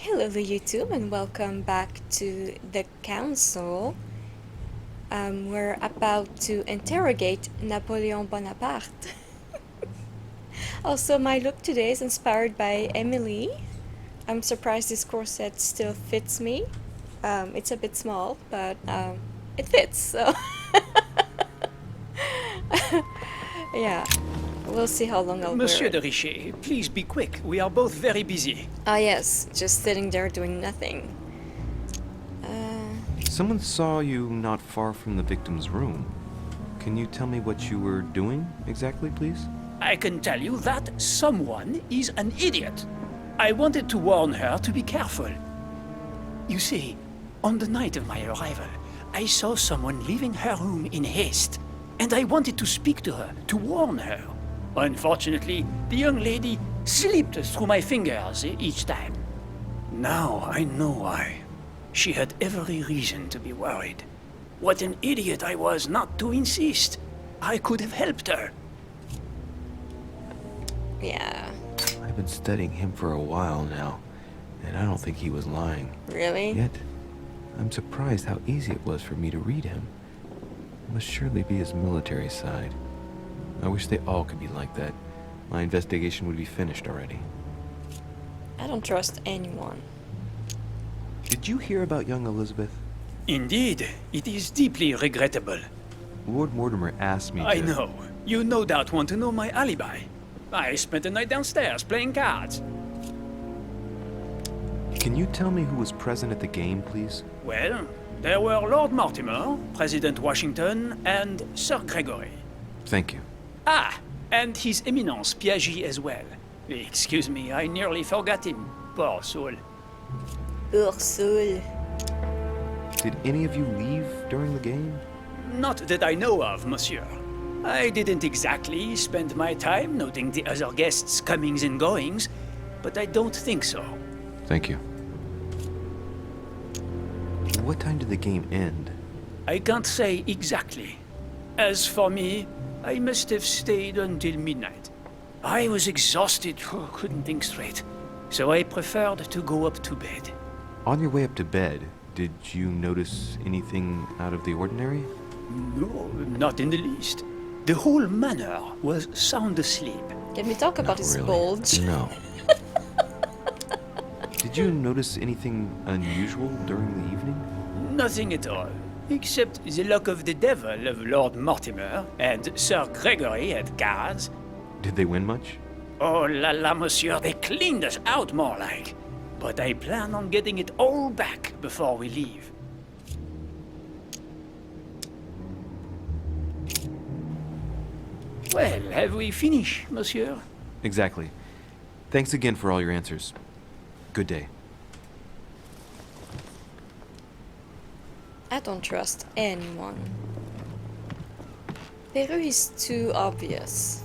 Hello YouTube and welcome back to the council. We're about to interrogate Napoleon Bonaparte. Also, my look today is inspired by Emily. I'm surprised this corset still fits me. It's a bit small, but it fits, so yeah. We'll see how long I'll Monsieur wear de it. Richet, please be quick. We are both very busy. Ah yes, just sitting there doing nothing. Someone saw you not far from the victim's room. Can you tell me what you were doing exactly, please? I can tell you that someone is an idiot. I wanted to warn her to be careful. You see, on the night of my arrival, I saw someone leaving her room in haste, and I wanted to speak to her, to warn her. Unfortunately, the young lady slipped through my fingers each time. Now I know why. She had every reason to be worried. What an idiot I was not to insist. I could have helped her. Yeah. I've been studying him for a while now, and I don't think he was lying. Really? Yet, I'm surprised how easy it was for me to read him. It must surely be his military side. I wish they all could be like that. My investigation would be finished already. I don't trust anyone. Did you hear about young Elizabeth? Indeed, it is deeply regrettable. Lord Mortimer asked me to... I know. You no doubt want to know my alibi. I spent the night downstairs playing cards. Can you tell me who was present at the game, please? Well, there were Lord Mortimer, President Washington, and Sir Gregory. Thank you. Ah, and His Eminence Piaget as well. Excuse me, I nearly forgot him. Poor soul. Ursule. Did any of you leave during the game? Not that I know of, monsieur. I didn't exactly spend my time noting the other guests' comings and goings, but I don't think so. Thank you. What time did the game end? I can't say exactly. As for me, I must have stayed until midnight. I was exhausted, couldn't think straight, so I preferred to go up to bed. On your way up to bed, did you notice anything out of the ordinary? No, not in the least. The whole manor was sound asleep. Can we talk about Not his really. bulge? No. Did you notice anything unusual during the evening? Nothing at all, except the luck of the devil of Lord Mortimer and Sir Gregory at cards. Did they win much? Oh la la, monsieur, they cleaned us out more like. But I plan on getting it all back before we leave. Well, have we finished, monsieur? Exactly. Thanks again for all your answers. Good day. I don't trust anyone. Peru is too obvious.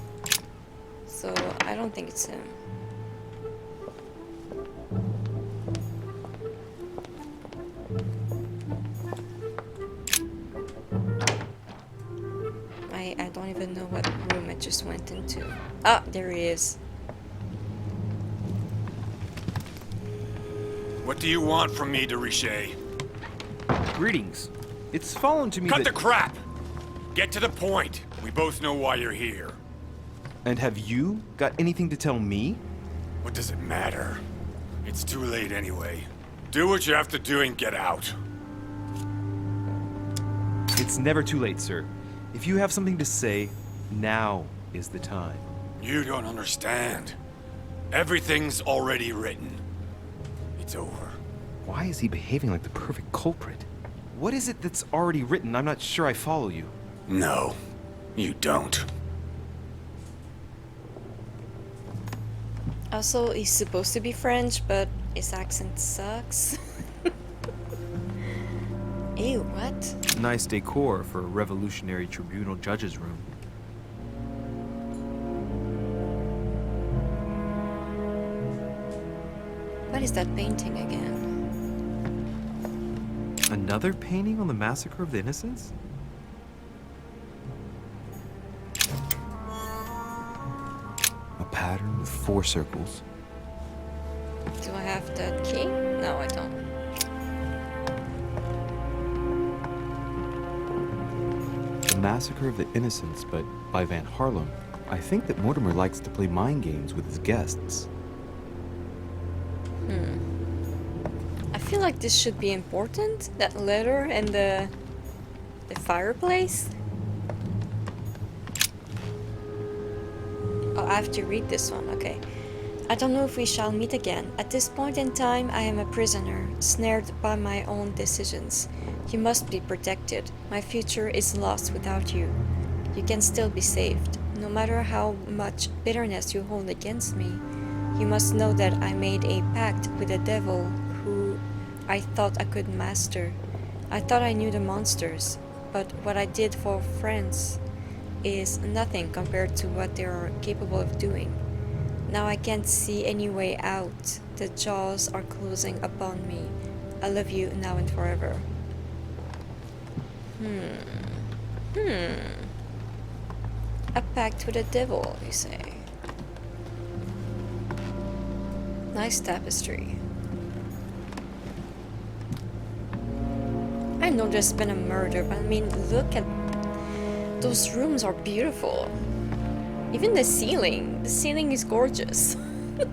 So I don't think it's him. I don't even know what room I just went into. Ah, there he is. What do you want from me, de Richet? Greetings. It's fallen to me Cut that... the crap! Get to the point. We both know why you're here. And have you got anything to tell me? What does it matter? It's too late anyway. Do what you have to do and get out. It's never too late, sir. If you have something to say, now is the time. You don't understand. Everything's already written. It's over. Why is he behaving like the perfect culprit? What is it that's already written? I'm not sure I follow you. No, you don't. Also, he's supposed to be French, but his accent sucks. Ew, what? Nice decor for a revolutionary tribunal judge's room. What is that painting again? Another painting on the massacre of the innocents? A pattern with 4 circles. Do I have that key? No, I don't. The Massacre of the Innocents, but by Van Harlem. I think that Mortimer likes to play mind games with his guests. I feel like this should be important. That letter and the fireplace. Oh, I have to read this one. Okay. I don't know if we shall meet again. At this point in time, I am a prisoner, snared by my own decisions. You must be protected. My future is lost without you. You can still be saved. No matter how much bitterness you hold against me, you must know that I made a pact with the devil who I thought I could master. I thought I knew the monsters, but what I did for friends is nothing compared to what they are capable of doing. Now I can't see any way out. The jaws are closing upon me. I love you now and forever. A pact with the devil, you say? Nice tapestry. I know there's been a murder, but I mean, look at those rooms are beautiful. Even the ceiling is gorgeous. The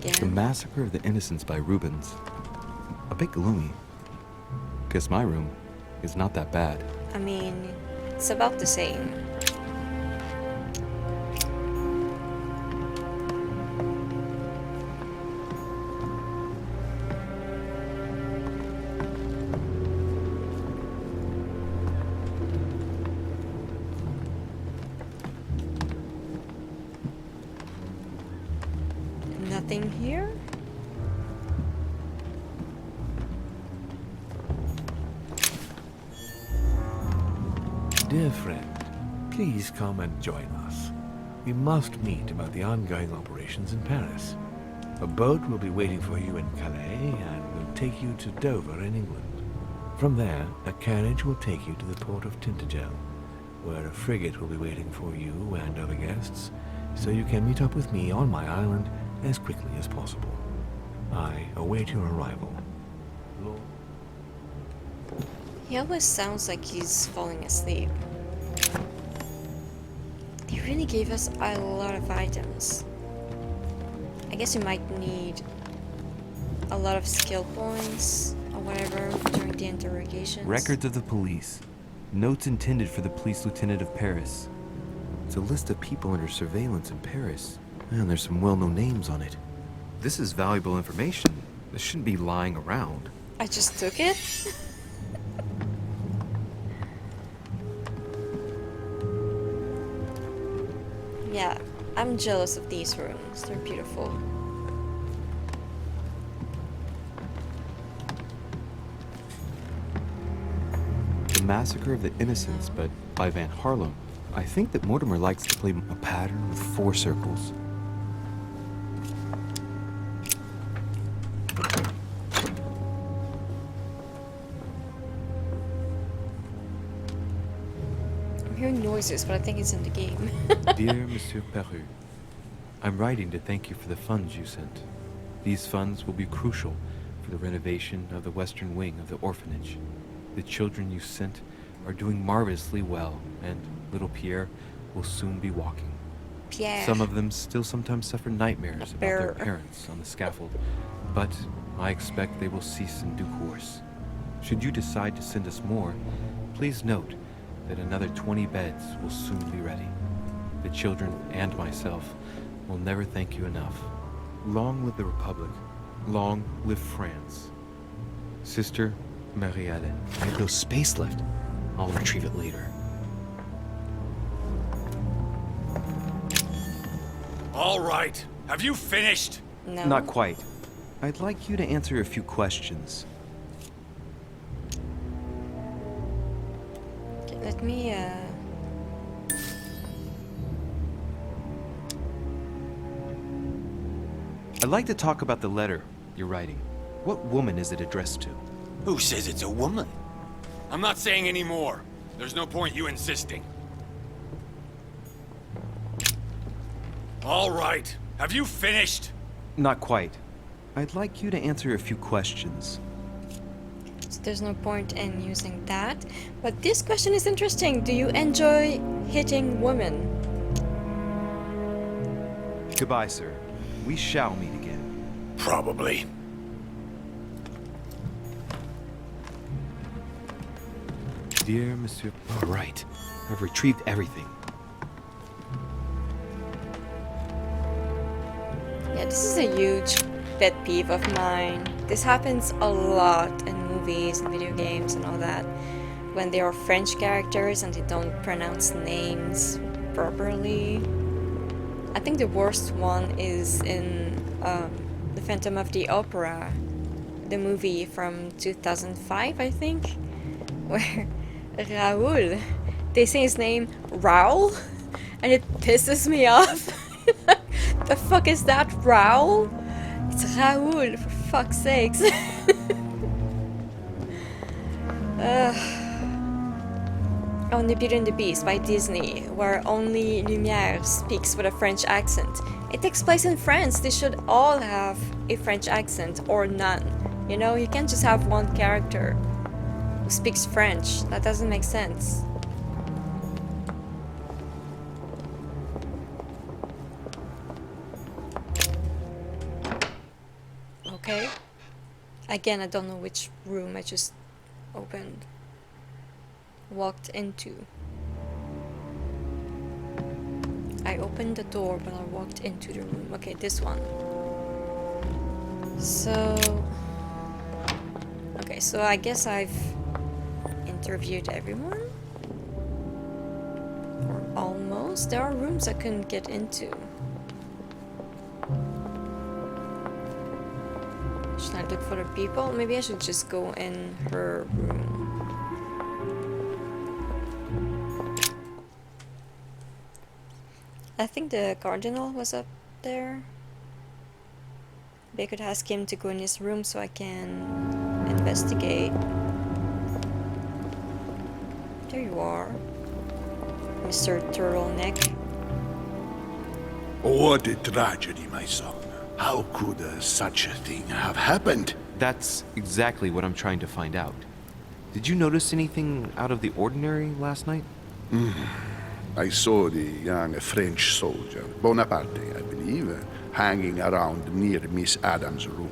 Again, Massacre of the Innocents by Rubens. A bit gloomy. Guess my room is not that bad. I mean, it's about the same. Nothing here? Dear friend, please come and join us. We must meet about the ongoing operations in Paris. A boat will be waiting for you in Calais and will take you to Dover in England. From there, a carriage will take you to the port of Tintagel, where a frigate will be waiting for you and other guests, so you can meet up with me on my island as quickly as possible. I await your arrival. Lord. He always sounds like he's falling asleep. They really gave us a lot of items. I guess you might need a lot of skill points or whatever during the interrogations. Records of the police. Notes intended for the police lieutenant of Paris. It's a list of people under surveillance in Paris. And there's some well-known names on it. This is valuable information. This shouldn't be lying around. I just took it. Yeah, I'm jealous of these rooms. They're beautiful. The Massacre of the Innocents, but by Van Harlem. I think that Mortimer likes to play a pattern with 4 circles. I'm hearing noises, but I think it's in the game. Dear Monsieur Peru, I'm writing to thank you for the funds you sent. These funds will be crucial for the renovation of the western wing of the orphanage. The children you sent are doing marvelously well, and little Pierre will soon be walking. Pierre. Some of them still sometimes suffer nightmares about their Bear. parents on the scaffold, but I expect they will cease in due course. Should you decide to send us more, please note that another 20 beds will soon be ready. The children and myself will never thank you enough. Long live the Republic. Long live France. Sister Marie-Hélène. I have no space left. I'll retrieve it later. All right. Have you finished? No. Not quite. I'd like you to answer a few questions. Okay, let me, I'd like to talk about the letter you're writing. What woman is it addressed to? Who says it's a woman? I'm not saying any more. There's no point you insisting. All right. Have you finished? Not quite. I'd like you to answer a few questions. So there's no point in using that. But this question is interesting. Do you enjoy hitting women? Goodbye, sir. We shall meet again. Probably. Dear Monsieur... All right. I've retrieved everything. Yeah, this is a huge pet peeve of mine. This happens a lot in movies and video games and all that. When they are French characters and they don't pronounce names properly. I think the worst one is in The Phantom of the Opera, the movie from 2005, I think, where Raoul, they say his name Raoul, and it pisses me off. The fuck is that, Raoul? It's Raoul, for fuck's sakes. On The Beauty and the Beast by Disney, where only Lumière speaks with a French accent. It takes place in France. They should all have a French accent, or none. You know, you can't just have one character who speaks French. That doesn't make sense. Okay. Again, I don't know which room I just walked into. I opened the door, but I walked into the room. Okay, this one. So... Okay, so I guess I've interviewed everyone? Or almost. There are rooms I couldn't get into. Should I look for the people? Maybe I should just go in her room. I think the cardinal was up there. Maybe I could ask him to go in his room so I can investigate. There you are, Mr. Turtleneck. What a tragedy, my son. How could such a thing have happened? That's exactly what I'm trying to find out. Did you notice anything out of the ordinary last night? I saw the young French soldier, Bonaparte, I believe, hanging around near Miss Adams' room.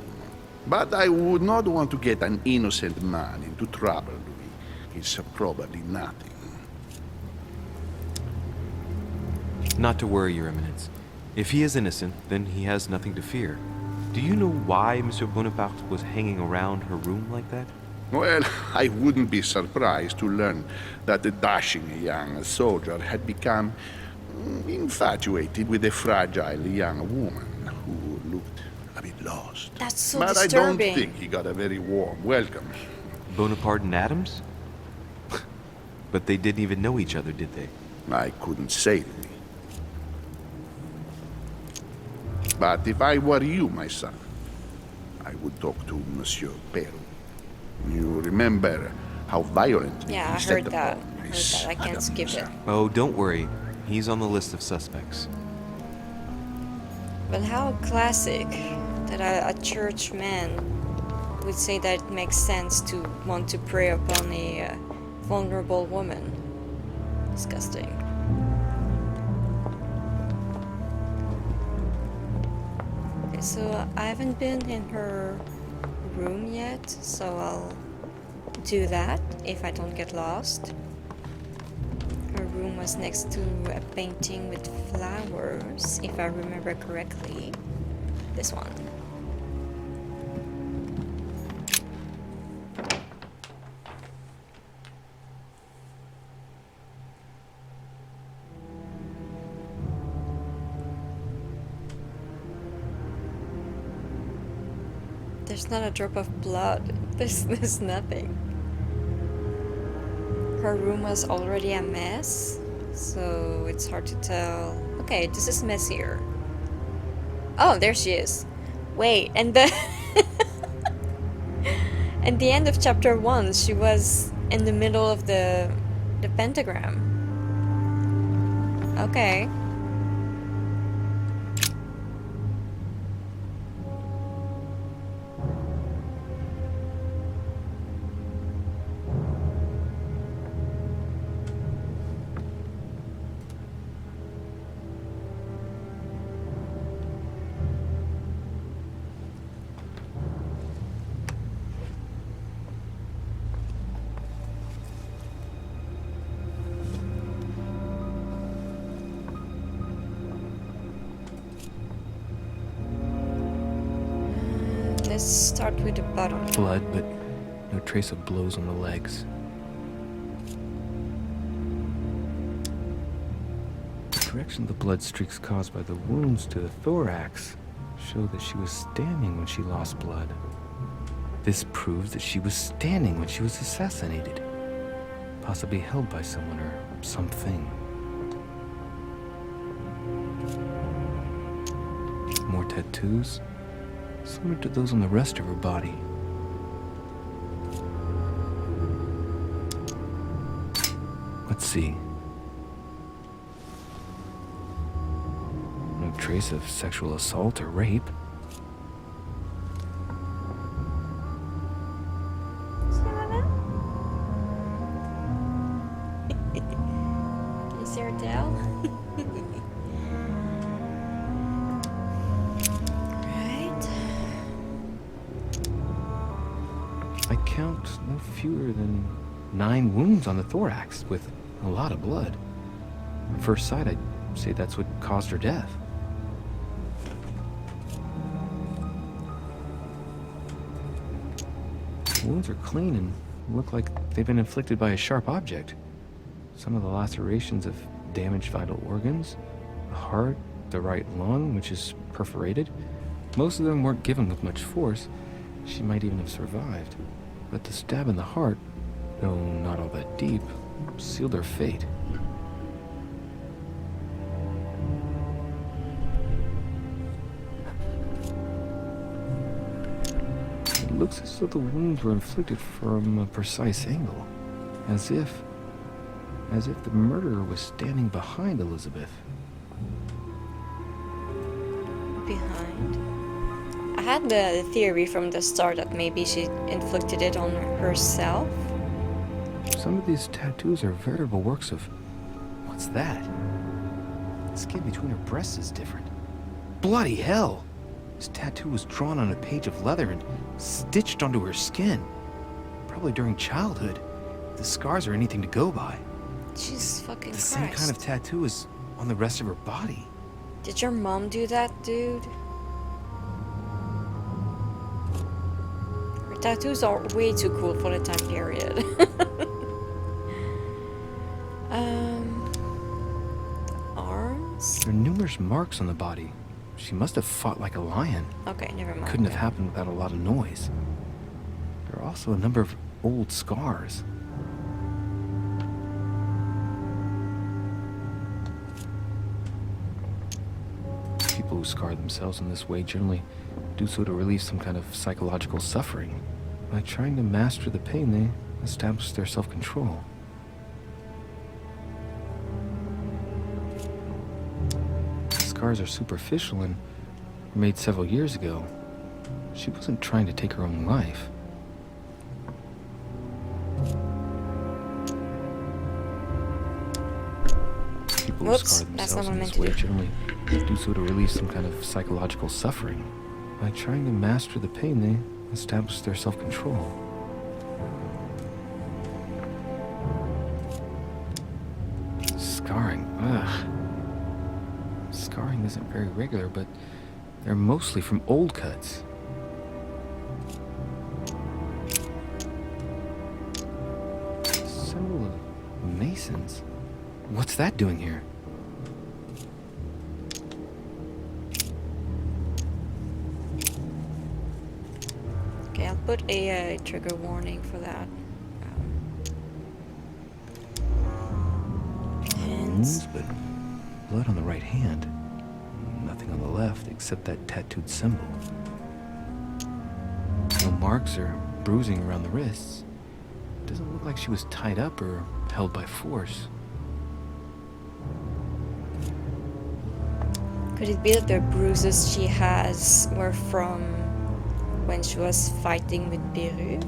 But I would not want to get an innocent man into trouble, Louis. It's probably nothing. Not to worry, Your Eminence. If he is innocent, then he has nothing to fear. Do you know why Monsieur Bonaparte was hanging around her room like that? Well, I wouldn't be surprised to learn that the dashing young soldier had become infatuated with a fragile young woman who looked a bit lost. That's so but disturbing. I don't think he got a very warm welcome. Bonaparte and Adams? But they didn't even know each other, did they? I couldn't say to me. But if I were you, my son, I would talk to Monsieur Perrault. You remember how violently Yeah, I he set heard that. upon I heard Miss that. I can't Adams. skip it. Oh, don't worry. He's on the list of suspects. But how classic that a church man would say that it makes sense to want to prey upon a vulnerable woman. Disgusting. Okay, so I haven't been in her room yet, so I'll do that if I don't get lost. Her room was next to a painting with flowers, if I remember correctly. This one. There's not a drop of blood. There's nothing. Her room was already a mess, so it's hard to tell. Okay, this is messier. Oh, there she is. Wait, and the at the end of chapter 1, she was in the middle of the pentagram. Okay. Let's start with the bottom. Blood, but no trace of blows on the legs. The direction of the blood streaks caused by the wounds to the thorax show that she was standing when she lost blood. This proves that she was standing when she was assassinated, possibly held by someone or something. More tattoos, similar to those on the rest of her body. Let's see. No trace of sexual assault or rape. Is there a tell? Right. I count no fewer than 9 wounds on the thorax, with a lot of blood. At first sight, I'd say that's what caused her death. The wounds are clean and look like they've been inflicted by a sharp object. Some of the lacerations have damaged vital organs, the heart, the right lung, which is perforated. Most of them weren't given with much force. She might even have survived. But the stab in the heart, though not all that deep, sealed her fate. It looks as though the wounds were inflicted from a precise angle, as if the murderer was standing behind Elizabeth. Behind. I had the theory from the start that maybe she inflicted it on herself. Some of these tattoos are veritable works of... What's that? The skin between her breasts is different. Bloody hell! This tattoo was drawn on a page of leather and stitched onto her skin. Probably during childhood. If the scars are anything to go by. Jesus fucking The Christ. same kind of tattoo is on the rest of her body. Did your mom do that, dude? Her tattoos are way too cool for the time period. The arms? There are numerous marks on the body. She must have fought like a lion. Okay, never mind. Couldn't have happened without a lot of noise. There are also a number of old scars. People who scar themselves in this way generally do so to relieve some kind of psychological suffering. By trying to master the pain, they establish their self-control. The scars are superficial and were made several years ago. She wasn't trying to take her own life. People who Whoops, scar that's not themselves what I in meant this to way do. generally do so to relieve some kind of psychological suffering. By trying to master the pain, they establish their self-control. Scarring, ugh. Scarring isn't very regular, but they're mostly from old cuts. Symbol of Masons. What's that doing here? Okay, I'll put a trigger warning for that. Hands. Wounds, but blood on the right hand. Nothing on the left except that tattooed symbol. No marks or bruising around the wrists. Doesn't look like she was tied up or held by force. Could it be that the bruises she has were from when she was fighting with Beru?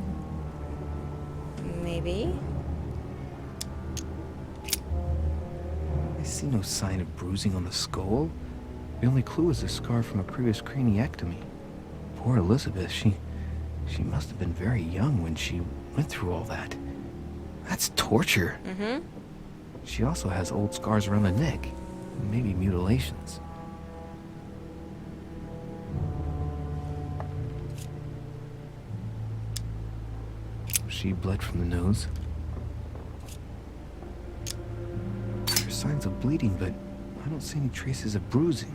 Maybe? I see no sign of bruising on the skull. The only clue is a scar from a previous craniectomy. Poor Elizabeth, she must have been very young when she went through all that. That's torture. Mm-hmm. She also has old scars around the neck, maybe mutilations. She bled from the nose. There are signs of bleeding, but I don't see any traces of bruising.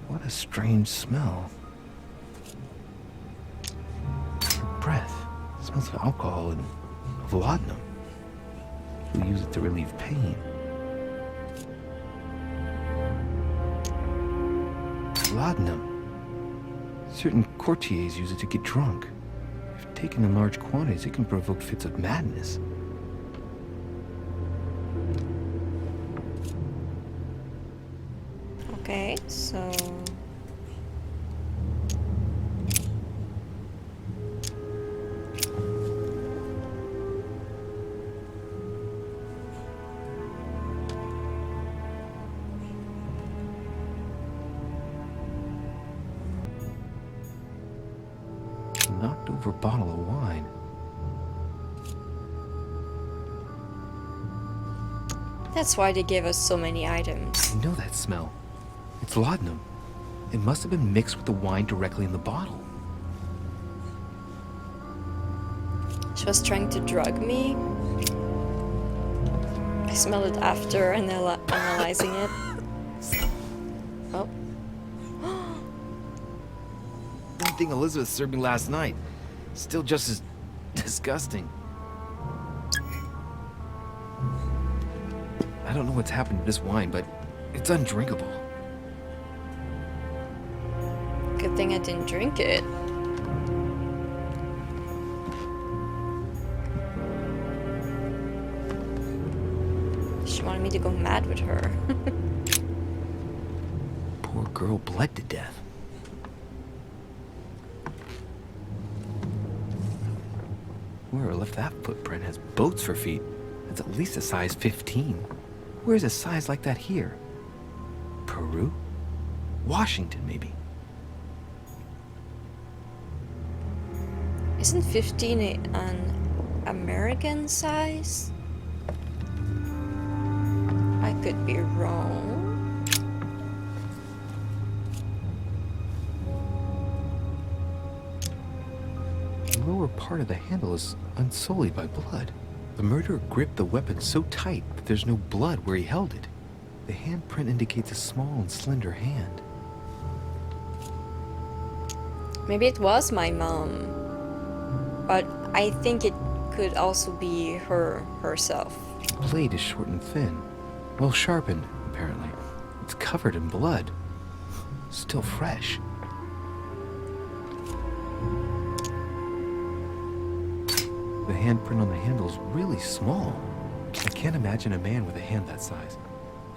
What a strange smell. Her breath smells of alcohol and of laudanum. People use it to relieve pain. Laudanum. Certain courtiers use it to get drunk. If taken in large quantities, it can provoke fits of madness. Okay, so... Knocked over bottle of wine. That's why they gave us so many items. I know that smell. It's laudanum. It must have been mixed with the wine directly in the bottle. She was trying to drug me. I smelled it after analyzing it. Oh. Same thing Elizabeth served me last night. Still just as disgusting. I don't know what's happened to this wine, but it's undrinkable. Good thing I didn't drink it. She wanted me to go mad with her. Poor girl bled to death. Whoever left that footprint has boats for feet. It's at least a size 15. Where's a size like that here? Peru? Washington, maybe. Isn't 15 an American size? I could be wrong. The lower part of the handle is unsullied by blood. The murderer gripped the weapon so tight that there's no blood where he held it. The handprint indicates a small and slender hand. Maybe it was my mom. But I think it could also be herself. The blade is short and thin. Well sharpened, apparently. It's covered in blood. Still fresh. The handprint on the handle is really small. I can't imagine a man with a hand that size.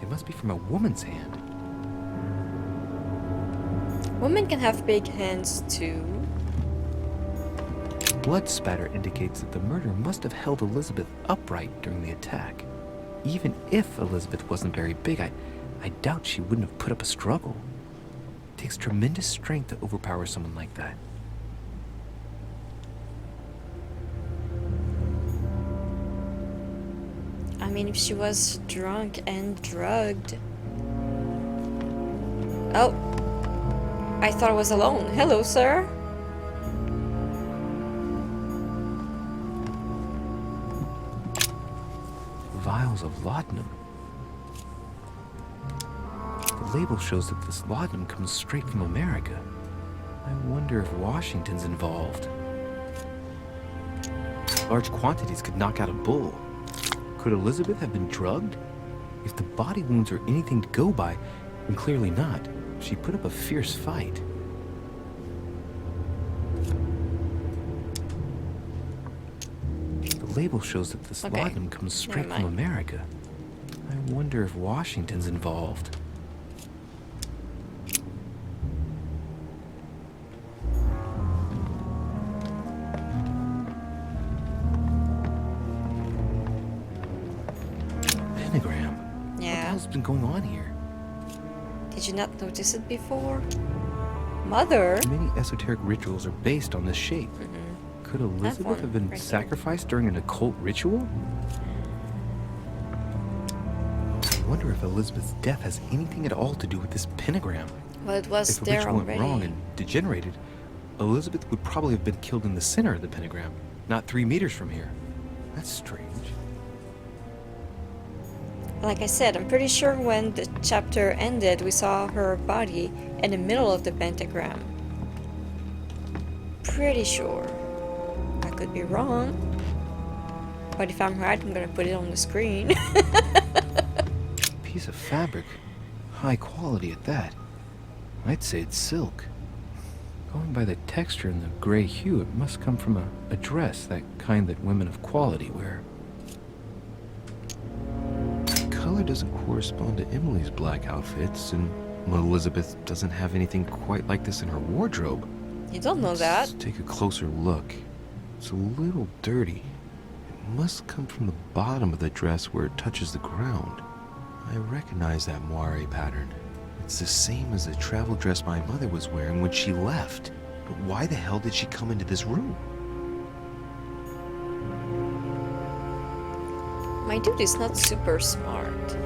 It must be from a woman's hand. Women can have big hands too. Blood spatter indicates that the murderer must have held Elizabeth upright during the attack. Even if Elizabeth wasn't very big, I doubt she wouldn't have put up a struggle. It takes tremendous strength to overpower someone like that. I mean, if she was drunk and drugged. Oh. I thought I was alone. Hello, sir. Vials of laudanum. The label shows that this laudanum comes straight from America. I wonder if Washington's involved. Large quantities could knock out a bull. Could Elizabeth have been drugged? If the body wounds are anything to go by, then clearly not. She put up a fierce fight. The label shows that this laudanum comes straight from America. I wonder if Washington's involved. Pentagram. What the Yeah. hell's been going on here? Did you not notice it before? Mother? Many esoteric rituals are based on this shape. Mm-hmm. Could Elizabeth one have been right there. sacrificed during an occult ritual? wonder if Elizabeth's death has anything at all to do with this pentagram. Well, it was If a there ritual went already. wrong and degenerated, Elizabeth would probably have been killed in the center of the pentagram, not 3 meters from here. That's strange. Like I said, I'm pretty sure when the chapter ended, we saw her body in the middle of the pentagram. Pretty sure. I could be wrong. But if I'm right, I'm gonna put it on the screen. Piece of fabric. High quality at that. I'd say it's silk. Going by the texture and the gray hue, it must come from a dress, that kind that women of quality wear. The color doesn't correspond to Emily's black outfits, and Elizabeth doesn't have anything quite like this in her wardrobe. You don't know that. Let's take a closer look. It's a little dirty. It must come from the bottom of the dress where it touches the ground. I recognize that moire pattern. It's the same as the travel dress my mother was wearing when she left. But why the hell did she come into this room? My dude is not super smart.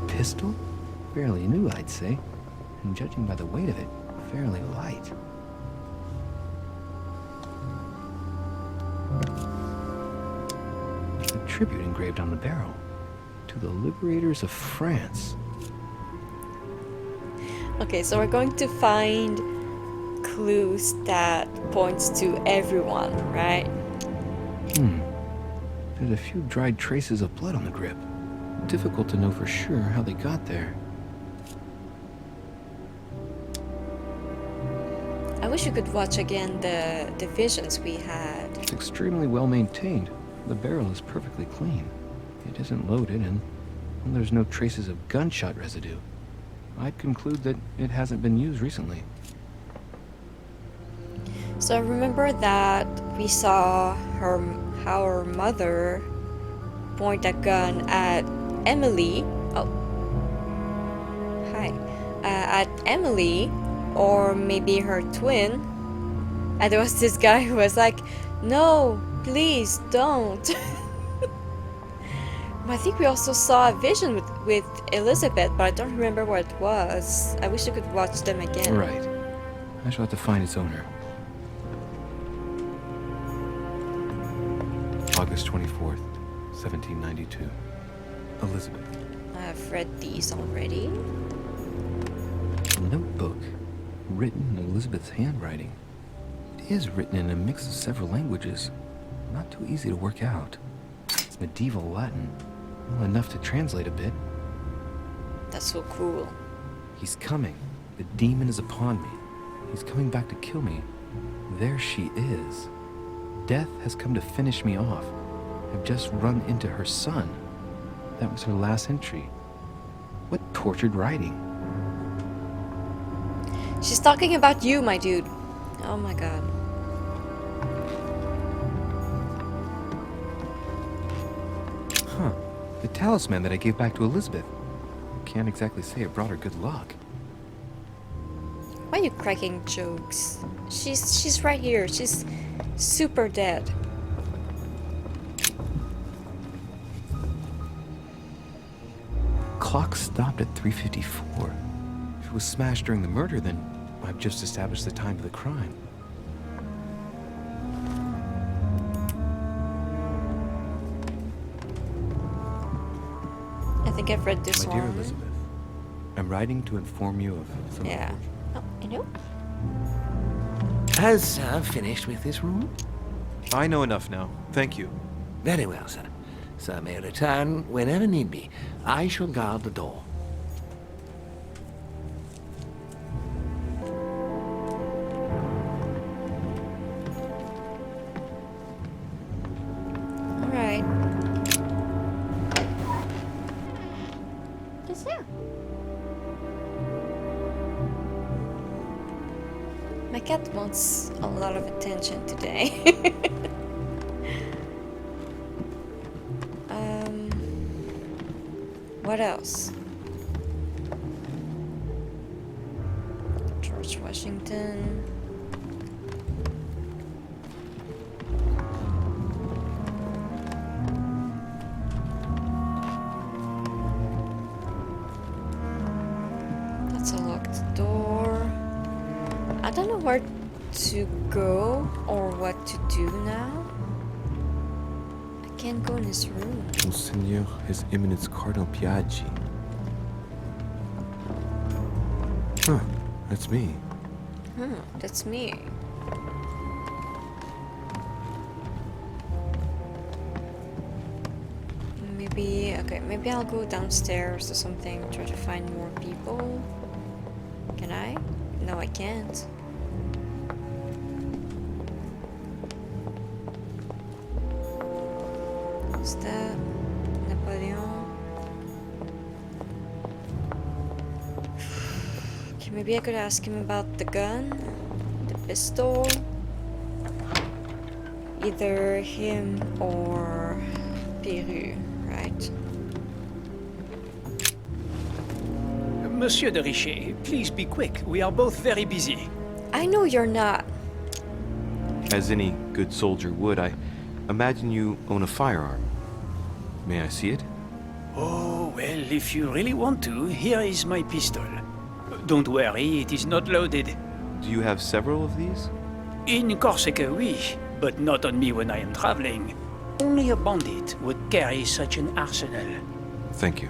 Pistol? Fairly new, I'd say. And judging by the weight of it, fairly light. A tribute engraved on the barrel. To the liberators of France. Okay, so we're going to find clues that points to everyone, right? There's a few dried traces of blood on the grip. Difficult to know for sure how they got there. I wish you could watch again the visions we had. It's extremely well maintained. The barrel is perfectly clean. It isn't loaded, and there's no traces of gunshot residue. I'd conclude that it hasn't been used recently. So remember that we saw how her mother point a gun at Emily. Oh, hi. At Emily, or maybe her twin. And there was this guy who was like, "No, please don't." I think we also saw a vision with Elizabeth, but I don't remember what it was. I wish you could watch them again. Right. I shall have to find its owner. August 24th, 1792. Elizabeth. I've read these already. A notebook, written in Elizabeth's handwriting. It is written in a mix of several languages. Not too easy to work out. It's medieval Latin. Well, enough to translate a bit. That's so cool. He's coming. The demon is upon me. He's coming back to kill me. There she is. Death has come to finish me off. I've just run into her son. That was her last entry. What tortured writing. She's talking about you, my dude. Oh my god. Huh. The talisman that I gave back to Elizabeth. Can't exactly say it brought her good luck. Why are you cracking jokes? She's right here. She's super dead. Clock stopped at 3:54. If it was smashed during the murder, then I've just established the time of the crime. I think I've read this My one. dear Elizabeth, I'm writing to inform you of some Yeah. Oh, I know. Has Sir finished with this room? I know enough now. Thank you. Very well, sir. Sir may return whenever need be. I shall guard the door. All right. What's that? My cat wants a lot of attention today. What else? George Washington. I don't know where to go or what to do now. I can't go in his room. Monseigneur, His Eminence Cardinal Piaggi. Huh, that's me. That's me. Maybe I'll go downstairs or something, try to find more people. Can I? No, I can't. What's that? Napoleon? Okay, maybe I could ask him about the gun, the pistol. Either him or Peru, right? Monsieur de Richet, please be quick. We are both very busy. I know you're not. As any good soldier would, I imagine you own a firearm. May I see it? Oh, well, if you really want to, here is my pistol. Don't worry, it is not loaded. Do you have several of these? In Corsica, oui, but not on me when I am traveling. Only a bandit would carry such an arsenal. Thank you.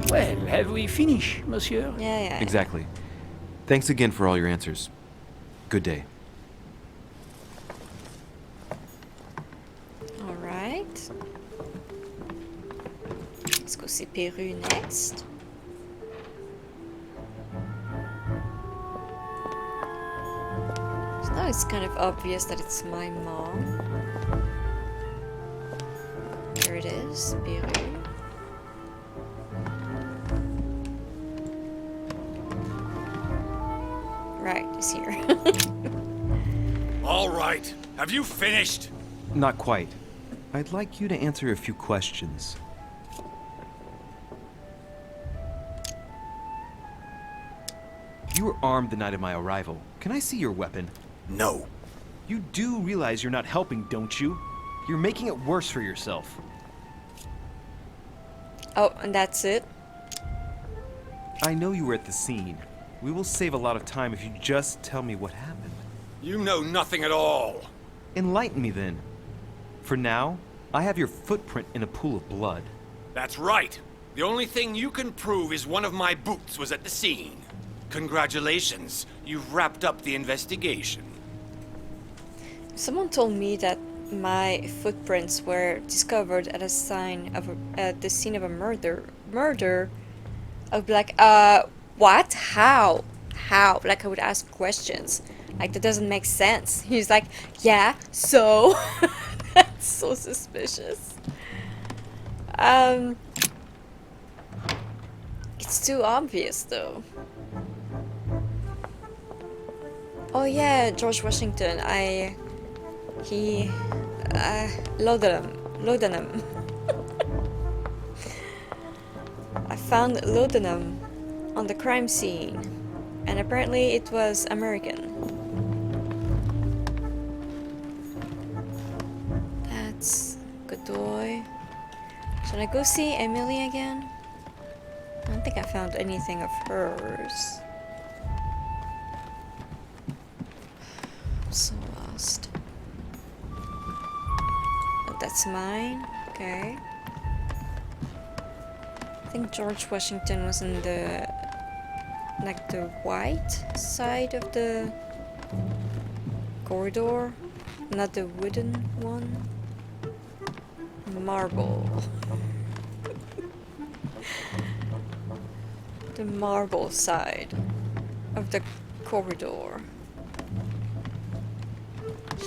Well, have we finished, monsieur? Yeah. Exactly. Thanks again for all your answers. Good day. Alright. Let's go see Peru next. So now it's kind of obvious that it's my mom. Here it is, Peru. Right, it's here. All right. Have you finished? Not quite. I'd like you to answer a few questions. You were armed the night of my arrival. Can I see your weapon? No. You do realize you're not helping, don't you? You're making it worse for yourself. Oh, and that's it? I know you were at the scene. We will save a lot of time if you just tell me what happened. You know nothing at all. Enlighten me then. For now, I have your footprint in a pool of blood. That's right. The only thing you can prove is one of my boots was at the scene. Congratulations. You've wrapped up the investigation. Someone told me that my footprints were discovered at at the scene of a murder. I'd be like, what? How? Like, I would ask questions. Like, that doesn't make sense. He's like, yeah, so. That's so suspicious. It's too obvious, though. Oh yeah, George Washington. He laudanum. I found laudanum on the crime scene, and apparently it was American. That's Godoy. Should I go see Emily again? I don't think I found anything of hers. I'm so lost. Oh, that's mine? Okay. I think George Washington was in the white side of the corridor, not the wooden one. Marble. The marble side of the corridor.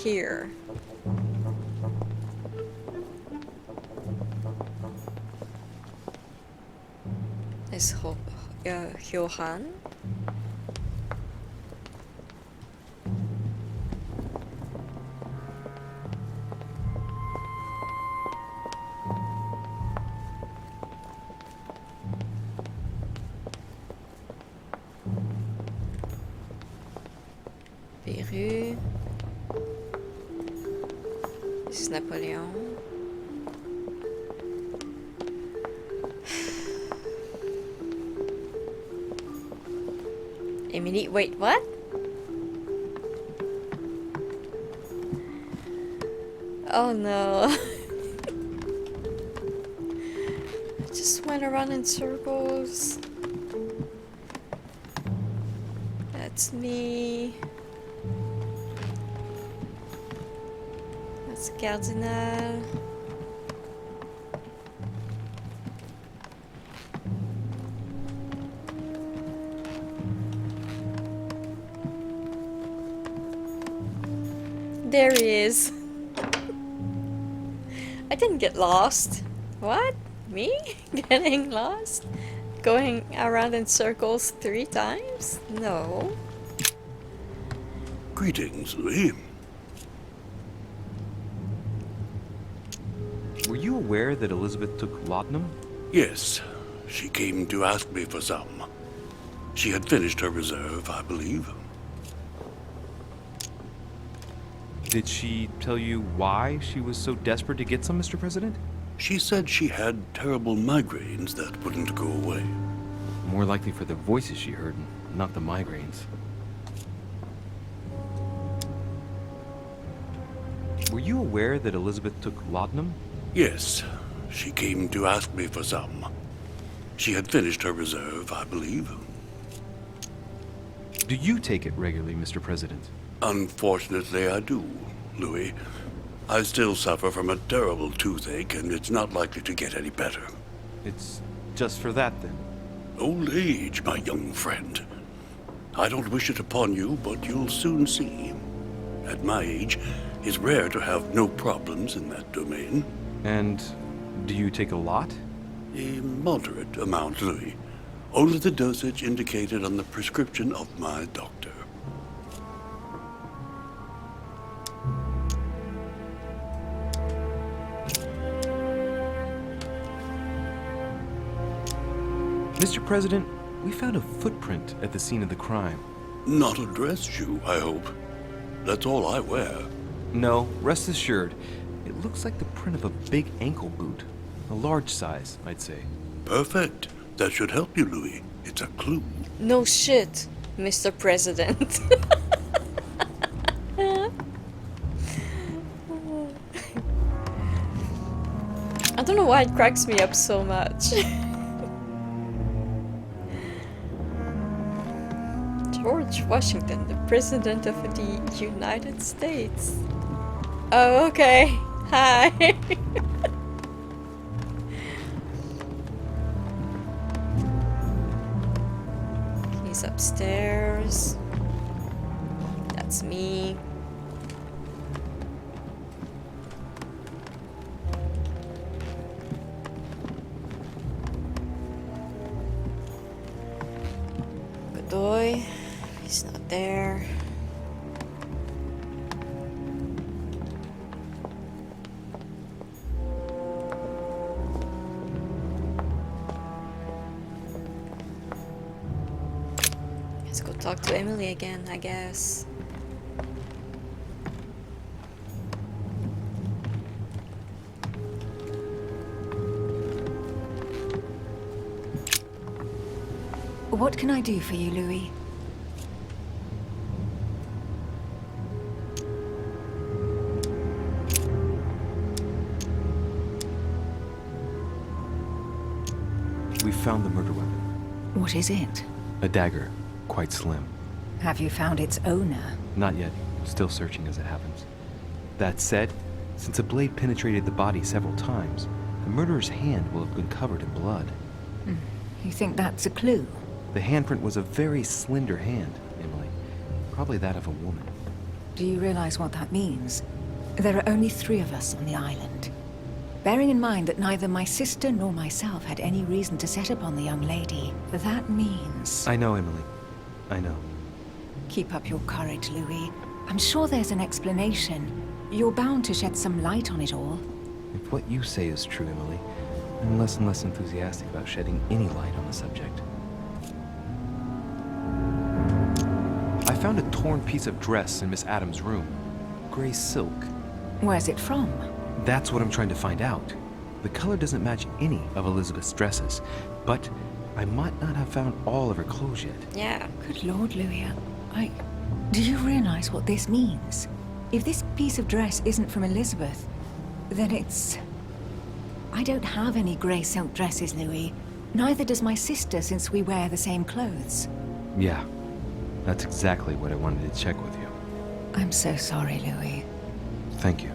Here. Is Johan? Peru. This is Napoleon. Emily, wait, what? Oh no. I just went around in circles. That's me. That's Cardinal. There he is. I didn't get lost. What? Me? Getting lost? Going around in circles 3 times? No. Greetings, Louis. Were you aware that Elizabeth took laudanum? Yes, she came to ask me for some. She had finished her reserve, I believe. Did she tell you why she was so desperate to get some, Mr. President? She said she had terrible migraines that wouldn't go away. More likely for the voices she heard, not the migraines. Were you aware that Elizabeth took laudanum? Yes, she came to ask me for some. She had finished her reserve, I believe. Do you take it regularly, Mr. President? Unfortunately, I do, Louis. I still suffer from a terrible toothache, and it's not likely to get any better. It's just for that, then? Old age, my young friend. I don't wish it upon you, but you'll soon see. At my age, it's rare to have no problems in that domain. And do you take a lot? A moderate amount, Louis. Only the dosage indicated on the prescription of my doctor. Mr. President, we found a footprint at the scene of the crime. Not a dress shoe, I hope. That's all I wear. No, rest assured. It looks like the print of a big ankle boot. A large size, I'd say. Perfect. That should help you, Louis. It's a clue. No shit, Mr. President. I don't know why it cracks me up so much. George Washington, the President of the United States. Oh, okay. Hi. He's upstairs. That's me. Godoy. He's not there. Let's go talk to Emily again, I guess. What can I do for you, Louis? We found the murder weapon. What is it? A dagger, quite slim. Have you found its owner? Not yet. Still searching as it happens. That said, since a blade penetrated the body several times, the murderer's hand will have been covered in blood. You think that's a clue? The handprint was a very slender hand, Emily. Probably that of a woman. Do you realize what that means? There are only 3 of us on the island. Bearing in mind that neither my sister nor myself had any reason to set upon the young lady, that means... I know, Emily. I know. Keep up your courage, Louis. I'm sure there's an explanation. You're bound to shed some light on it all. If what you say is true, Emily, I'm less and less enthusiastic about shedding any light on the subject. I found a torn piece of dress in Miss Adams' room. Gray silk. Where's it from? That's what I'm trying to find out. The color doesn't match any of Elizabeth's dresses, but I might not have found all of her clothes yet. Yeah. Good Lord, Louis, do you realize what this means? If this piece of dress isn't from Elizabeth, then it's... I don't have any grey silk dresses, Louis. Neither does my sister, since we wear the same clothes. Yeah, that's exactly what I wanted to check with you. I'm so sorry, Louis. Thank you.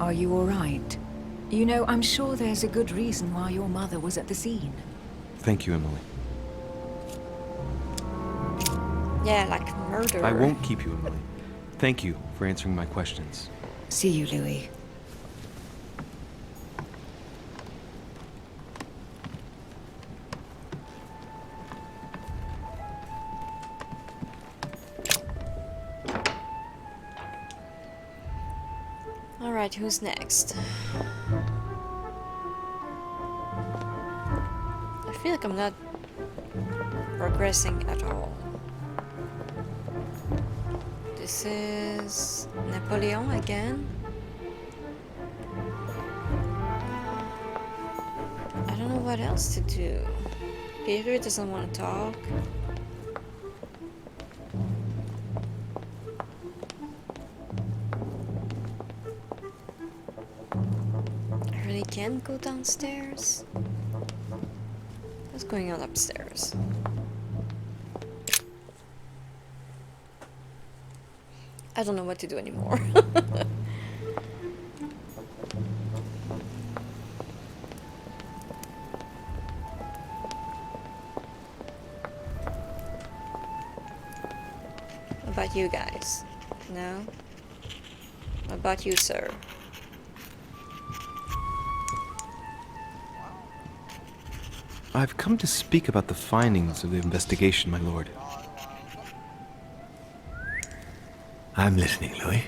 Are you all right? You know, I'm sure there's a good reason why your mother was at the scene. Thank you, Emily. Yeah, like murder. I won't keep you, Emily. Thank you for answering my questions. See you, Louis. Alright, who's next? I feel like I'm not progressing at all. This is Napoleon again. I don't know what else to do. Peter doesn't want to talk. I really can't go downstairs. What's going on upstairs? I don't know what to do anymore. What about you guys? No? What about you, sir? I've come to speak about the findings of the investigation, my lord. I'm listening, Louis.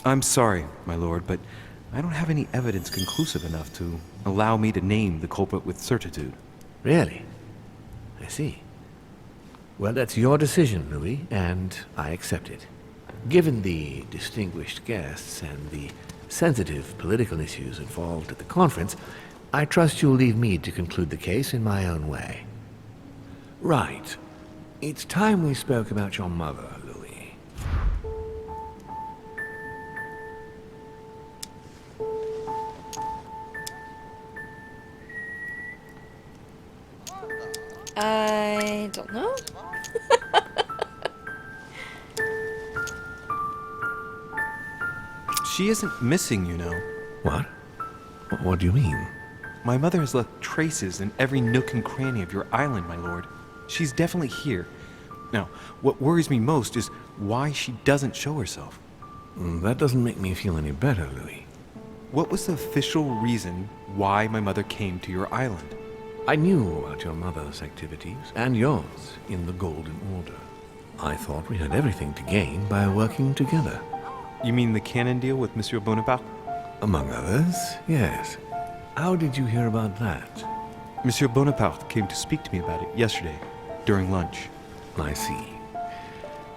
I'm sorry, my lord, but I don't have any evidence conclusive enough to allow me to name the culprit with certitude. Really? I see. Well, that's your decision, Louis, and I accept it. Given the distinguished guests and the sensitive political issues involved at the conference, I trust you'll leave me to conclude the case in my own way. Right. It's time we spoke about your mother, Louis. I don't know. She isn't missing, you know. What? What do you mean? My mother has left traces in every nook and cranny of your island, my lord. She's definitely here. Now, what worries me most is why she doesn't show herself. That doesn't make me feel any better, Louis. What was the official reason why my mother came to your island? I knew about your mother's activities, and yours, in the Golden Order. I thought we had everything to gain by working together. You mean the cannon deal with Monsieur Bonaparte? Among others, yes. How did you hear about that? Monsieur Bonaparte came to speak to me about it yesterday, during lunch. I see.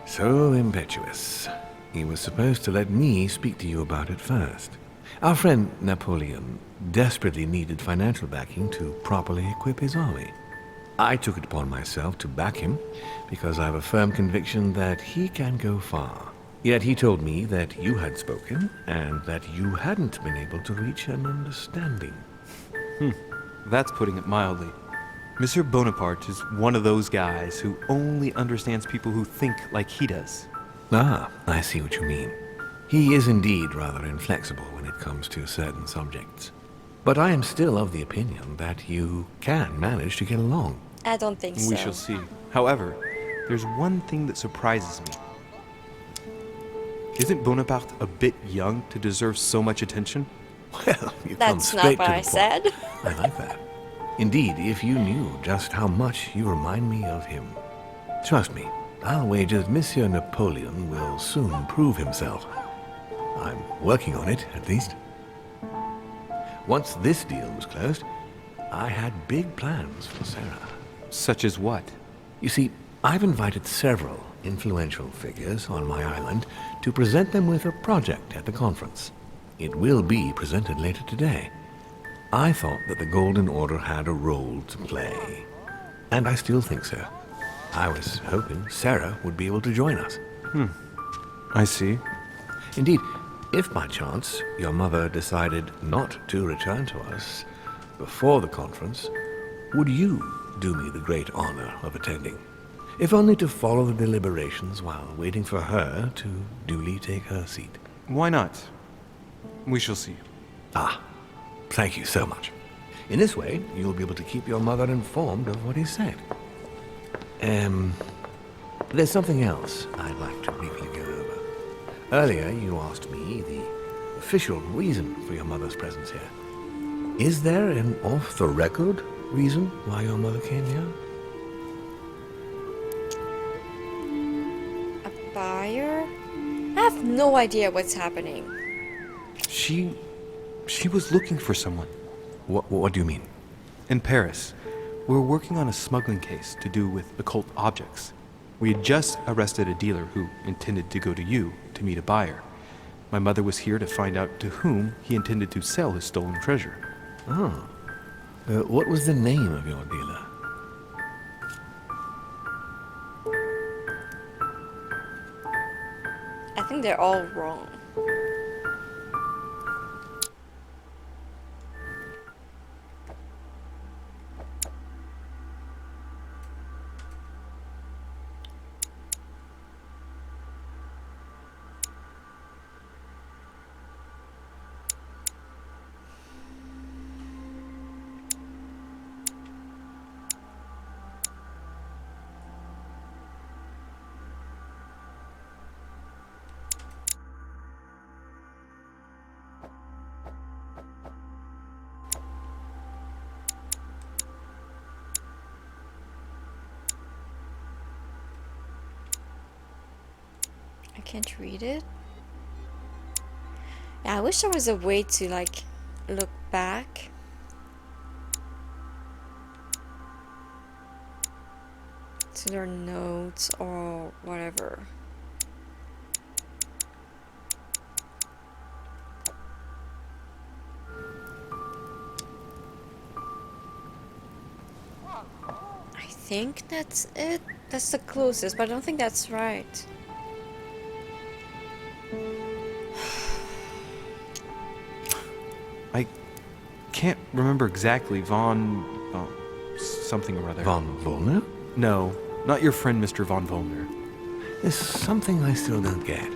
So impetuous. He was supposed to let me speak to you about it first. Our friend Napoleon desperately needed financial backing to properly equip his army. I took it upon myself to back him because I have a firm conviction that he can go far. Yet he told me that you had spoken and that you hadn't been able to reach an understanding. That's putting it mildly. Monsieur Bonaparte is one of those guys who only understands people who think like he does. Ah, I see what you mean. He is indeed rather inflexible when it comes to certain subjects. But I am still of the opinion that you can manage to get along. I don't think so. We shall see. However, there's one thing that surprises me. Isn't Bonaparte a bit young to deserve so much attention? Well, you come That's straight not what to the I point. said. I like that. Indeed, if you knew just how much you remind me of him. Trust me, I'll wager that Monsieur Napoleon will soon prove himself. I'm working on it, at least. Once this deal was closed, I had big plans for Sarah. Such as what? You see, I've invited several influential figures on my island to present them with a project at the conference. It will be presented later today. I thought that the Golden Order had a role to play, and I still think so. I was hoping Sarah would be able to join us. I see. Indeed, if by chance your mother decided not to return to us before the conference, would you do me the great honor of attending? If only to follow the deliberations while waiting for her to duly take her seat. Why not? We shall see. Ah, thank you so much. In this way, you'll be able to keep your mother informed of what he said. There's something else I'd like to briefly go over. Earlier, you asked me the official reason for your mother's presence here. Is there an off-the-record reason why your mother came here? A buyer? I have no idea what's happening. She was looking for someone. What do you mean? In Paris, we were working on a smuggling case to do with occult objects. We had just arrested a dealer who intended to go to you to meet a buyer. My mother was here to find out to whom he intended to sell his stolen treasure. Oh. What was the name of your dealer? I think they're all wrong. I can't read it. Yeah, I wish there was a way to like look back. To their notes or whatever. I think that's it. That's the closest, but I don't think that's right. I can't remember exactly. Something or other. Von Volner? No, not your friend, Mr. Von Volner. There's something I still don't get.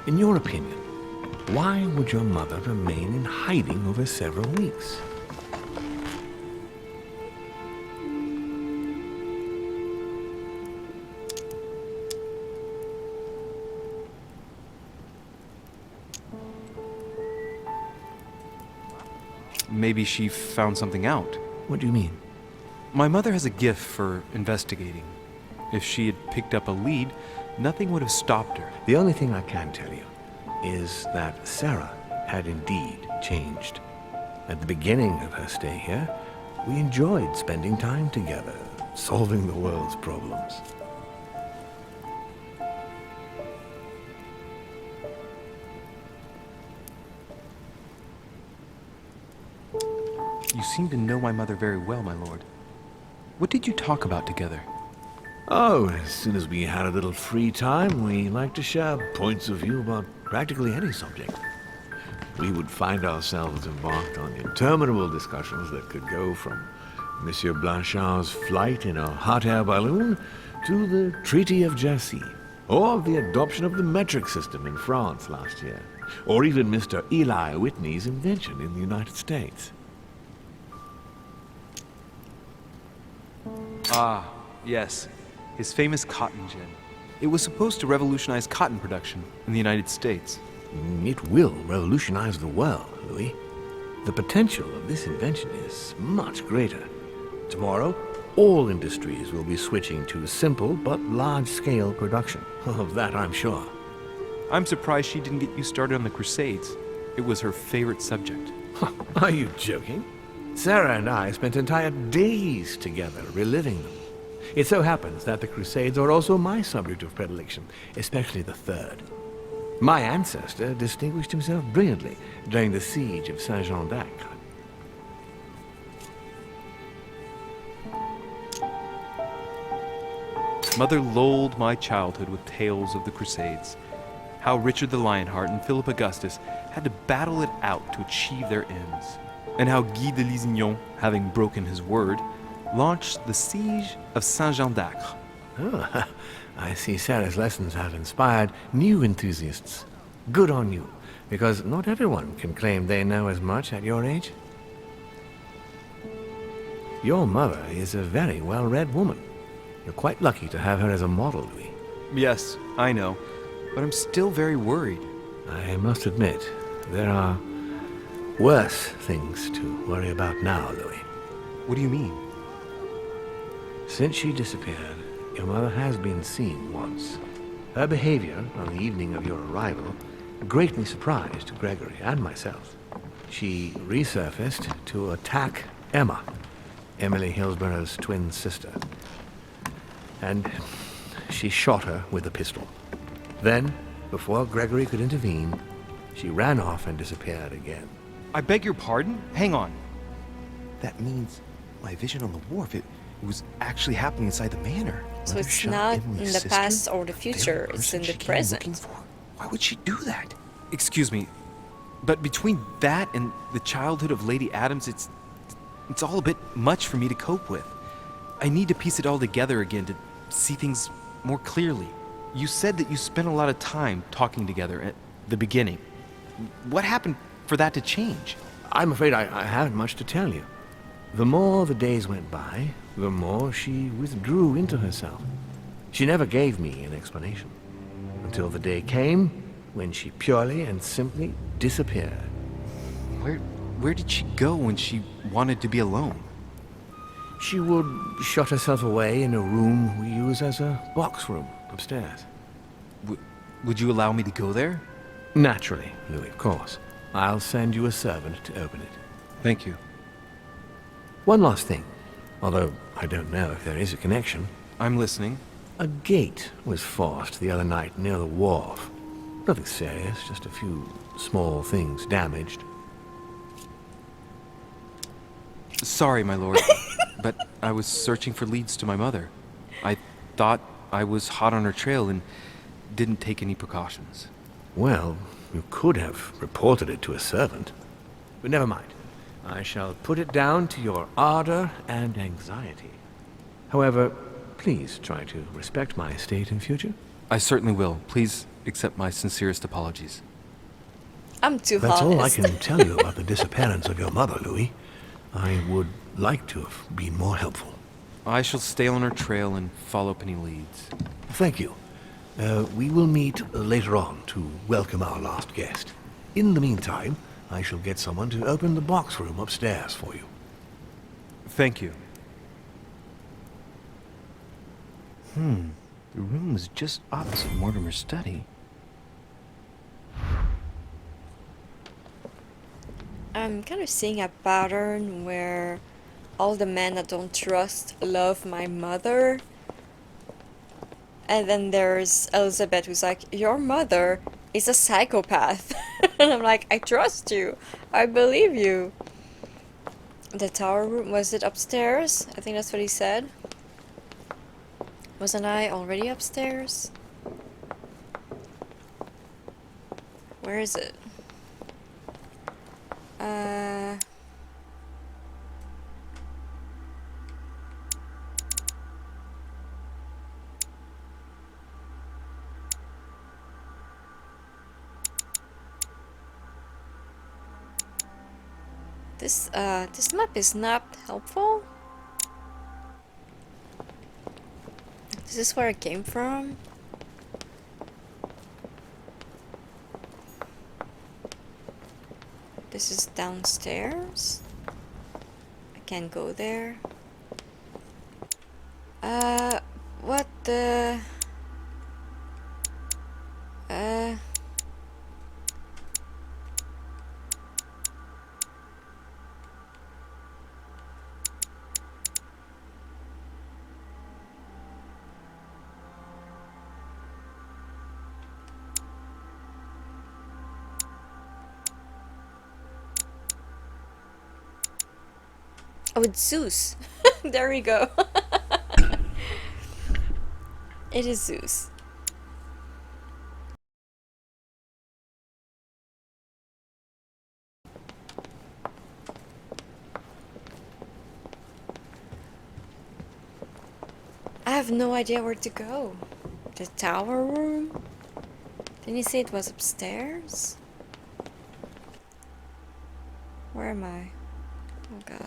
In your opinion, why would your mother remain in hiding over several weeks? Maybe she found something out. What do you mean? My mother has a gift for investigating. If she had picked up a lead, nothing would have stopped her. The only thing I can tell you is that Sarah had indeed changed. At the beginning of her stay here, we enjoyed spending time together, solving the world's problems. You seem to know my mother very well, my lord. What did you talk about together? Oh, as soon as we had a little free time, we liked to share points of view about practically any subject. We would find ourselves embarked on interminable discussions that could go from Monsieur Blanchard's flight in a hot air balloon to the Treaty of Jassy, or the adoption of the metric system in France last year, or even Mr. Eli Whitney's invention in the United States. Ah, yes. His famous cotton gin. It was supposed to revolutionize cotton production in the United States. It will revolutionize the world, Louis. The potential of this invention is much greater. Tomorrow, all industries will be switching to simple but large-scale production. Of that, I'm sure. I'm surprised she didn't get you started on the Crusades. It was her favorite subject. Are you joking? Sarah and I spent entire days together reliving them. It so happens that the Crusades are also my subject of predilection, especially the third. My ancestor distinguished himself brilliantly during the siege of Saint-Jean d'Acre. Mother lulled my childhood with tales of the Crusades. How Richard the Lionheart and Philip Augustus had to battle it out to achieve their ends. And how Guy de Lusignan, having broken his word, launched the siege of Saint-Jean d'Acre. Oh, I see Sarah's lessons have inspired new enthusiasts. Good on you, because not everyone can claim they know as much at your age. Your mother is a very well-read woman. You're quite lucky to have her as a model, Louis. Yes, I know, but I'm still very worried. I must admit, there are worse things to worry about now, Louis. What do you mean? Since she disappeared, your mother has been seen once. Her behavior on the evening of your arrival greatly surprised Gregory and myself. She resurfaced to attack Emma, Emily Hillsborough's twin sister. And she shot her with a pistol. Then, before Gregory could intervene, she ran off and disappeared again. I beg your pardon? Hang on. That means my vision on the wharf, it was actually happening inside the manor. So Mother it's shot not Emily's in the sister, past or the the very future, it's person in she the came present. looking for. Why would she do that? Excuse me, but between that and the childhood of Lady Adams, it's all a bit much for me to cope with. I need to piece it all together again to see things more clearly. You said that you spent a lot of time talking together at the beginning. What happened for that to change? I'm afraid I haven't much to tell you. The more the days went by, the more she withdrew into herself. She never gave me an explanation, until the day came when she purely and simply disappeared. Where did she go when she wanted to be alone? She would shut herself away in a room we use as a box room upstairs. Would you allow me to go there? Naturally, Louis, of course. I'll send you a servant to open it. Thank you. One last thing, although I don't know if there is a connection. I'm listening. A gate was forced the other night near the wharf. Nothing serious, just a few small things damaged. Sorry, my lord, but I was searching for leads to my mother. I thought I was hot on her trail and didn't take any precautions. Well, you could have reported it to a servant. But never mind. I shall put it down to your ardor and anxiety. However, please try to respect my state in future. I certainly will. Please accept my sincerest apologies. I'm too That's all I honest. can tell you about the disappearance of your mother, Louis. I would like to have been more helpful. I shall stay on her trail and follow up any leads. Thank you. We will meet later on to welcome our last guest. In the meantime, I shall get someone to open the box room upstairs for you. Thank you. The room was just opposite Mortimer's study. I'm kind of seeing a pattern where all the men I don't trust love my mother. And then there's Elizabeth who's like, your mother is a psychopath. And I'm like, I trust you. I believe you. The tower room, was it upstairs? I think that's what he said. Wasn't I already upstairs? Where is it? This map is not helpful. Is this where it came from? This is downstairs. I can't go there. What the... Oh, it's Zeus. There we go. It is Zeus. I have no idea where to go. The tower room? Didn't you say it was upstairs? Where am I? Oh god.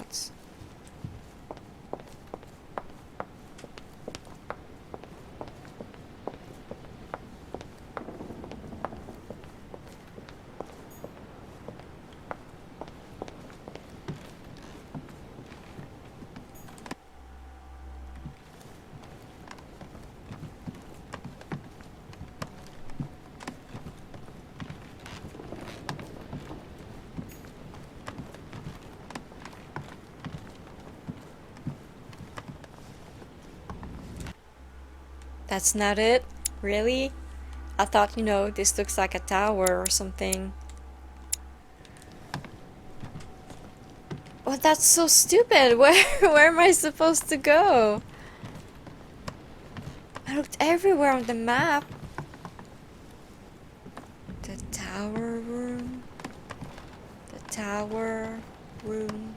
That's not it? Really? I thought, this looks like a tower or something. Oh, that's so stupid. Where am I supposed to go? I looked everywhere on the map. The tower room. The tower room.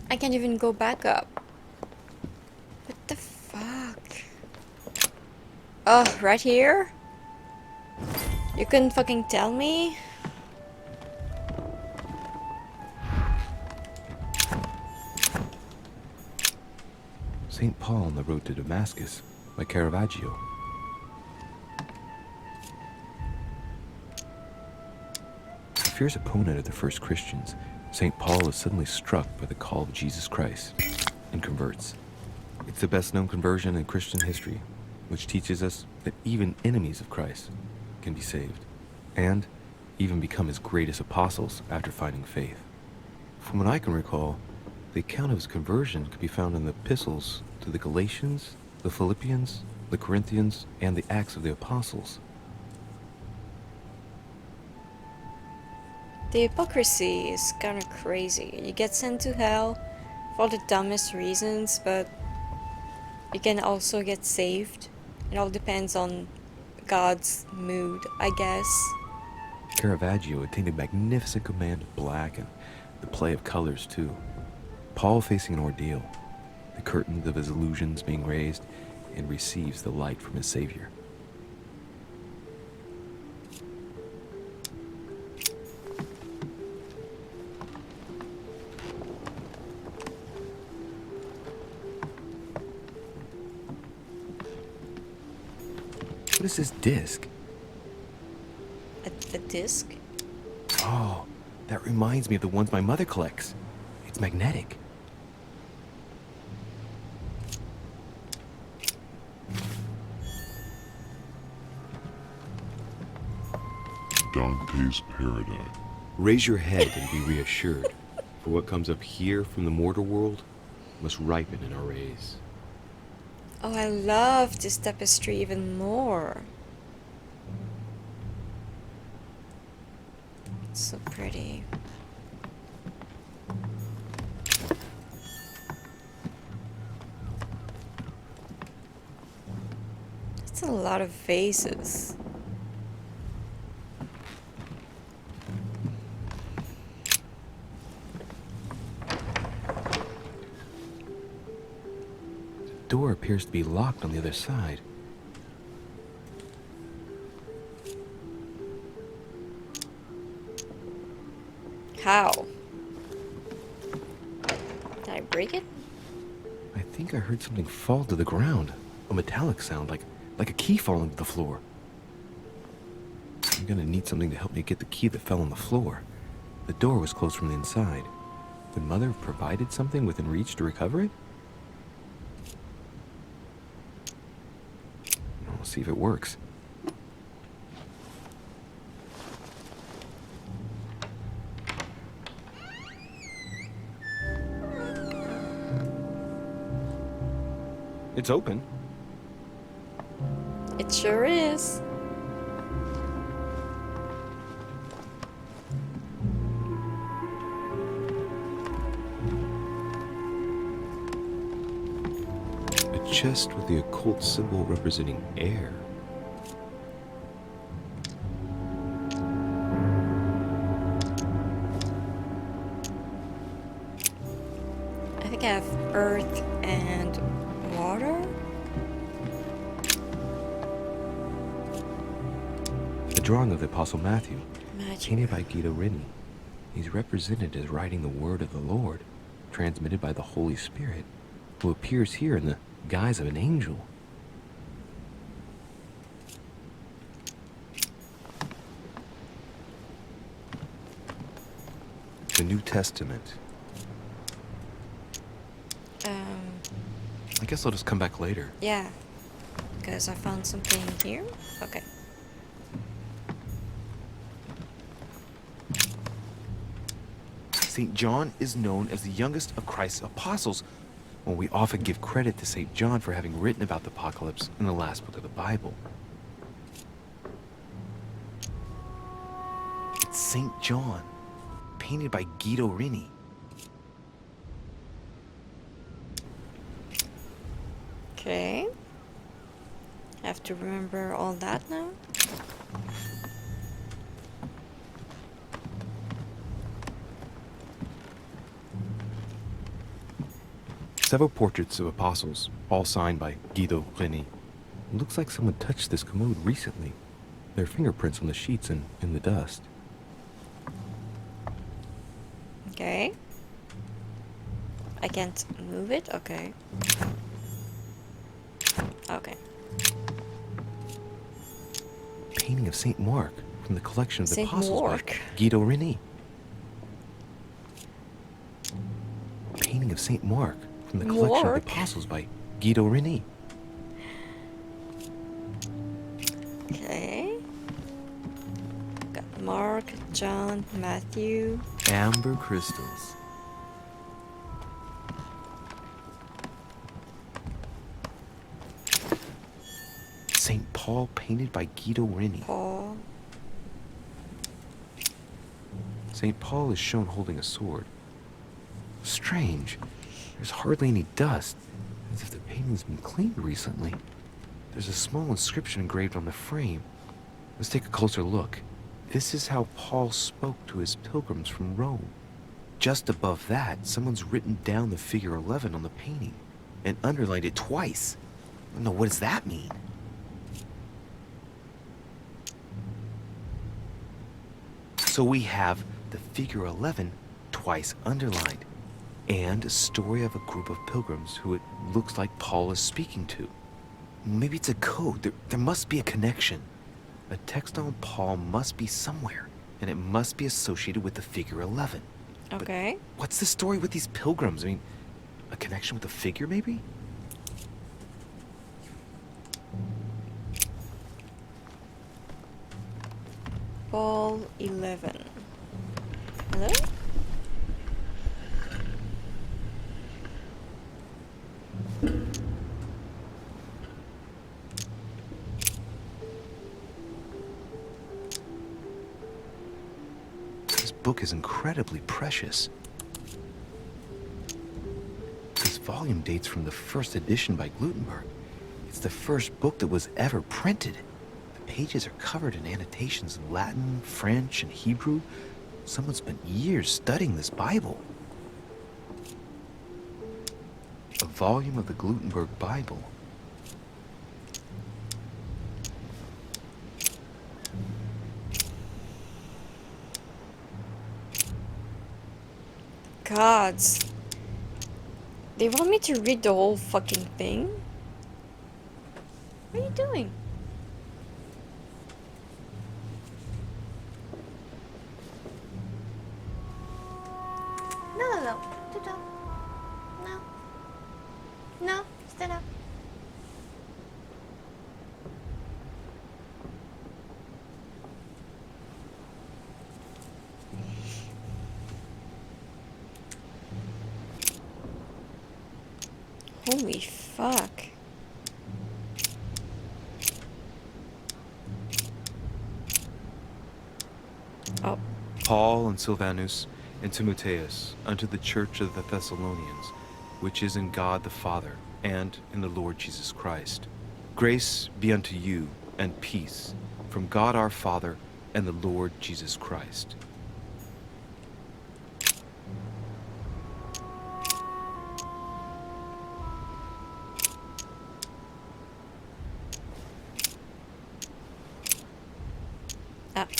I can't even go back up. What the fuck? Oh, right here? You couldn't fucking tell me? St. Paul on the Road to Damascus by Caravaggio. A fierce opponent of the first Christians, St. Paul is suddenly struck by the call of Jesus Christ and converts. It's the best known conversion in Christian history, which teaches us that even enemies of Christ can be saved, and even become his greatest apostles after finding faith. From what I can recall, the account of his conversion could be found in the epistles to the Galatians, the Philippians, the Corinthians, and the Acts of the Apostles. The hypocrisy is kind of crazy. You get sent to hell for the dumbest reasons, but you can also get saved. It all depends on God's mood, I guess. Caravaggio attained a magnificent command of black and the play of colors too. Paul facing an ordeal, the curtains of his illusions being raised, and receives the light from his Savior. What is this disc? A disc? Oh, that reminds me of the ones my mother collects. It's magnetic. Dante's Paradise. Raise your head and be reassured, for what comes up here from the mortal world must ripen in our rays. Oh, I love this tapestry even more. It's so pretty. That's a lot of vases. The door appears to be locked on the other side. How? Did I break it? I think I heard something fall to the ground. A metallic sound, like a key falling to the floor. I'm gonna need something to help me get the key that fell on the floor. The door was closed from the inside. Would Mother have provided something within reach to recover it? see if it works. It's open. It sure is. A chest with the occult symbol representing air. I think I have earth and water. A drawing of the Apostle Matthew, Magic. painted by Guido Rini. He's represented as writing the word of the Lord, transmitted by the Holy Spirit, who appears here in the guise of an angel. The New Testament. I guess I'll just come back later. Yeah, because I found something here. Okay. St. John is known as the youngest of Christ's apostles. Well, we often give credit to St. John for having written about the apocalypse in the last book of the Bible. It's St. John, painted by Guido Rini. Okay. Have to remember all that now. Several portraits of apostles, all signed by Guido Rini. It looks like someone touched this commode recently. There are fingerprints on the sheets and in the dust. Okay. I can't move it? Okay. Okay. Painting of St. Mark from the collection of the Saint apostles Mark. by Guido Rini. Painting of St. Mark from the collection of Mark? the apostles by Guido Rini. Okay. Got Mark, John, Matthew. Amber crystals. St. Paul painted by Guido Rini. Paul. St. Paul is shown holding a sword. Strange. There's hardly any dust, as if the painting's been cleaned recently. There's a small inscription engraved on the frame. Let's take a closer look. This is how Paul spoke to his pilgrims from Rome. Just above that, someone's written down the figure 11 on the painting and underlined it twice. No, what does that mean? So we have the figure 11 twice underlined, and a story of a group of pilgrims who it looks like Paul is speaking to. Maybe it's a code. There must be a connection. A text on Paul must be somewhere, and it must be associated with the figure 11. Okay. But what's the story with these pilgrims? I mean, a connection with the figure, maybe? Paul 11. Hello? This book is incredibly precious. This volume dates from the first edition by Gutenberg. It's the first book that was ever printed. The pages are covered in annotations in Latin, French, and Hebrew. Someone spent years studying this Bible. A volume of the Gutenberg Bible. Gods. They want me to read the whole fucking thing? What are you doing? No. No. Stand up. Holy fuck. Oh. Paul and Silvanus and Timotheus unto the church of the Thessalonians, which is in God the Father and in the Lord Jesus Christ. Grace be unto you and peace from God our Father and the Lord Jesus Christ.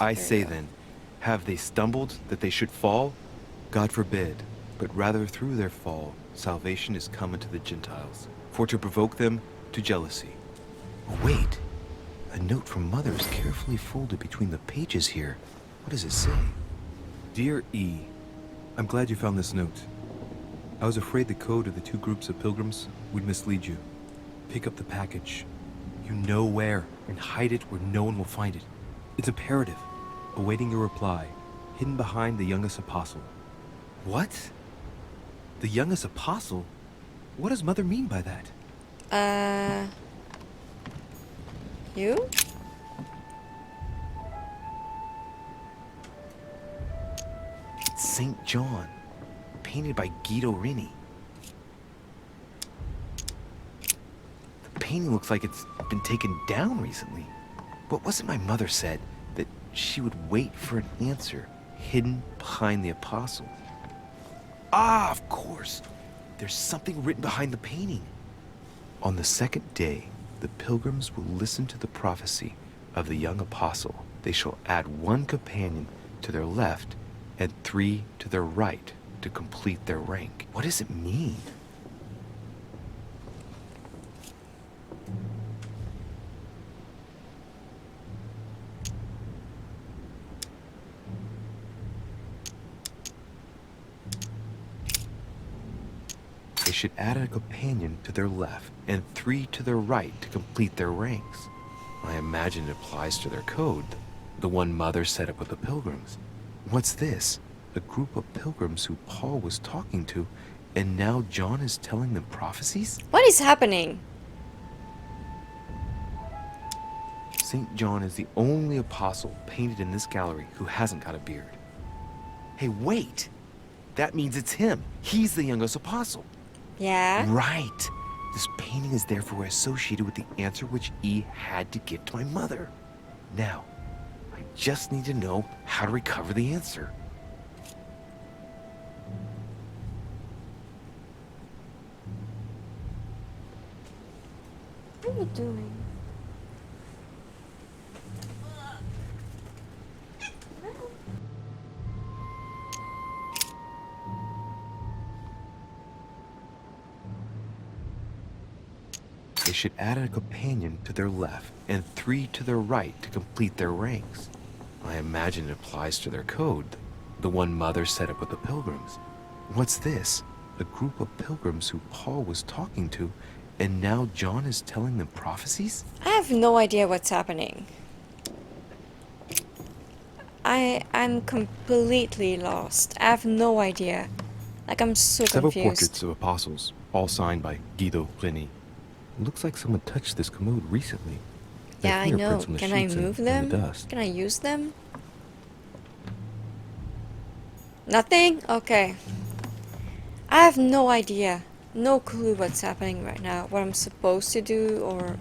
I say then, have they stumbled that they should fall? God forbid, but rather through their fall, salvation is come unto the Gentiles, for to provoke them to jealousy. Oh, wait. A note from Mother is carefully folded between the pages here. What does it say? Dear E, I'm glad you found this note. I was afraid the code of the two groups of pilgrims would mislead you. Pick up the package. You know where, and hide it where no one will find it. It's imperative. Awaiting your reply, hidden behind the youngest apostle. What? The youngest apostle? What does Mother mean by that? You? It's St. John, painted by Guido Rini. The painting looks like it's been taken down recently. But wasn't my mother said that she would wait for an answer hidden behind the apostle? Ah, of course. There's something written behind the painting. On the second day, the pilgrims will listen to the prophecy of the young apostle. They shall add one companion to their left and 3 to their right to complete their rank. What does it mean? They should add a companion to their left and 3 to their right to complete their ranks. I imagine it applies to their code, the one Mother set up with the pilgrims. What's this? A group of pilgrims who Paul was talking to, and now John is telling them prophecies? What is happening? St. John is the only apostle painted in this gallery who hasn't got a beard. Hey, wait! That means it's him. He's the youngest apostle. Yeah? Right. This painting is therefore associated with the answer which E had to give to my mother. Now, I just need to know how to recover the answer. What are you doing? They should add a companion to their left and 3 to their right to complete their ranks. I imagine it applies to their code, the one Mother set up with the pilgrims. What's this? A group of pilgrims who Paul was talking to, and now John is telling them prophecies? I have no idea what's happening. I'm completely lost. I have no idea. Like, I'm so Several confused. portraits of apostles, all signed by Guido Rini. Looks like someone touched this commode recently. There are Yeah, I know. fingerprints on the Can I sheets and move in them? the dust. Can I use them? Nothing? Okay. I have no idea. No clue what's happening right now. What I'm supposed to do, or...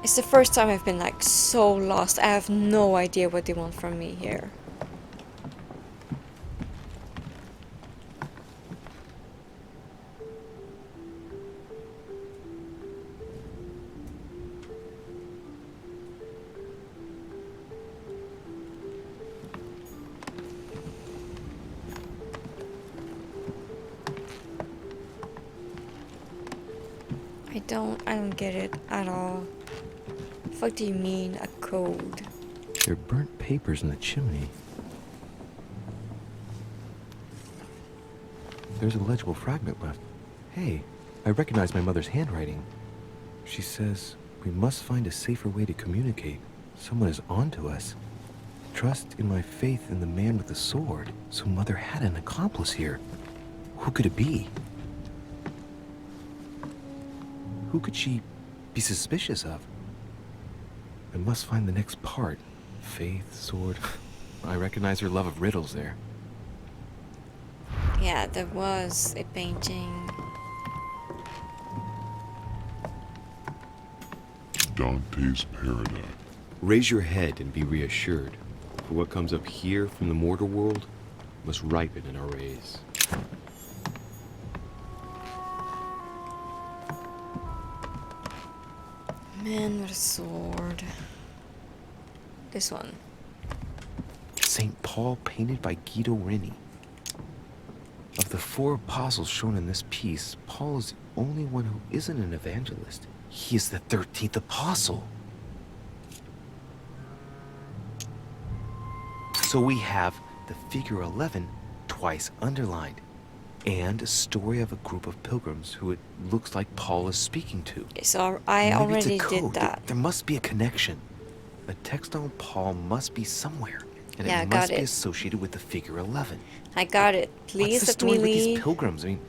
It's the first time I've been like so lost. I have no idea what they want from me here. I don't get it at all. The fuck do you mean, a code? There are burnt papers in the chimney. There's a legible fragment left. Hey, I recognize my mother's handwriting. She says, we must find a safer way to communicate. Someone is on to us. Trust in my faith in the man with the sword. So Mother had an accomplice here. Who could it be? Who could she be suspicious of? I must find the next part. Faith, sword. I recognize her love of riddles there. Yeah, there was a painting. Dante's Paradise. Raise your head and be reassured, for what comes up here from the mortal world must ripen in our rays. Man with a sword. This one. St. Paul painted by Guido Reni. Of the 4 apostles shown in this piece, Paul is the only one who isn't an evangelist. He is the 13th apostle. So we have the figure 11 twice underlined, and a story of a group of pilgrims who it looks like Paul is speaking to. So I Maybe it's a already code. did that. There must be a connection. A text on Paul must be somewhere, and Yeah, it got must be it. associated with the figure 11. I got it. Please What's the let story me with these leave. pilgrims? I mean,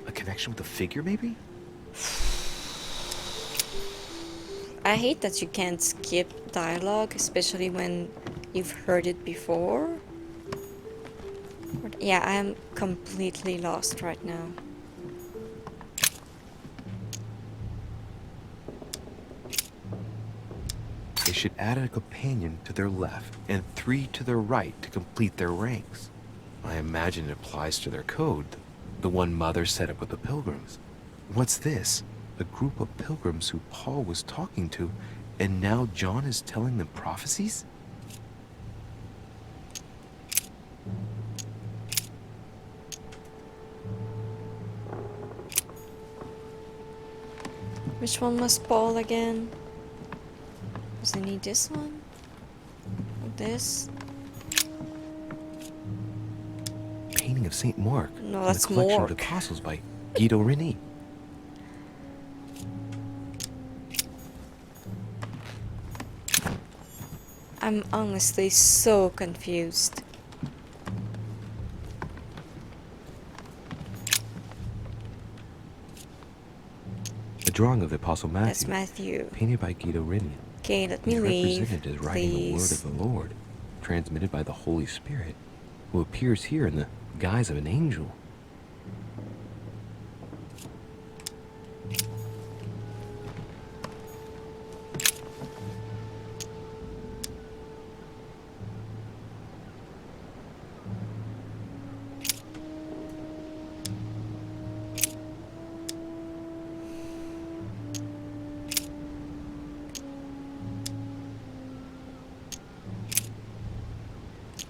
a connection with the figure, maybe? I hate that you can't skip dialogue, especially when you've heard it before. But yeah, I am completely lost right now. They should add a companion to their left and 3 to their right to complete their ranks. I imagine it applies to their code, the one Mother set up with the pilgrims. What's this? A group of pilgrims who Paul was talking to, and now John is telling them prophecies? Which one was Paul again? Was I need this one? Or this? Painting of St. Mark No, in that's the collection of Mork. the Apostles by Guido Reni. I'm honestly so confused. A drawing of the Apostle Matthew, That's Matthew. painted by Guido Reni. Okay, let me He's leave, represented as writing the word please. of the Lord, transmitted by the Holy Spirit, who appears here in the guise of an angel.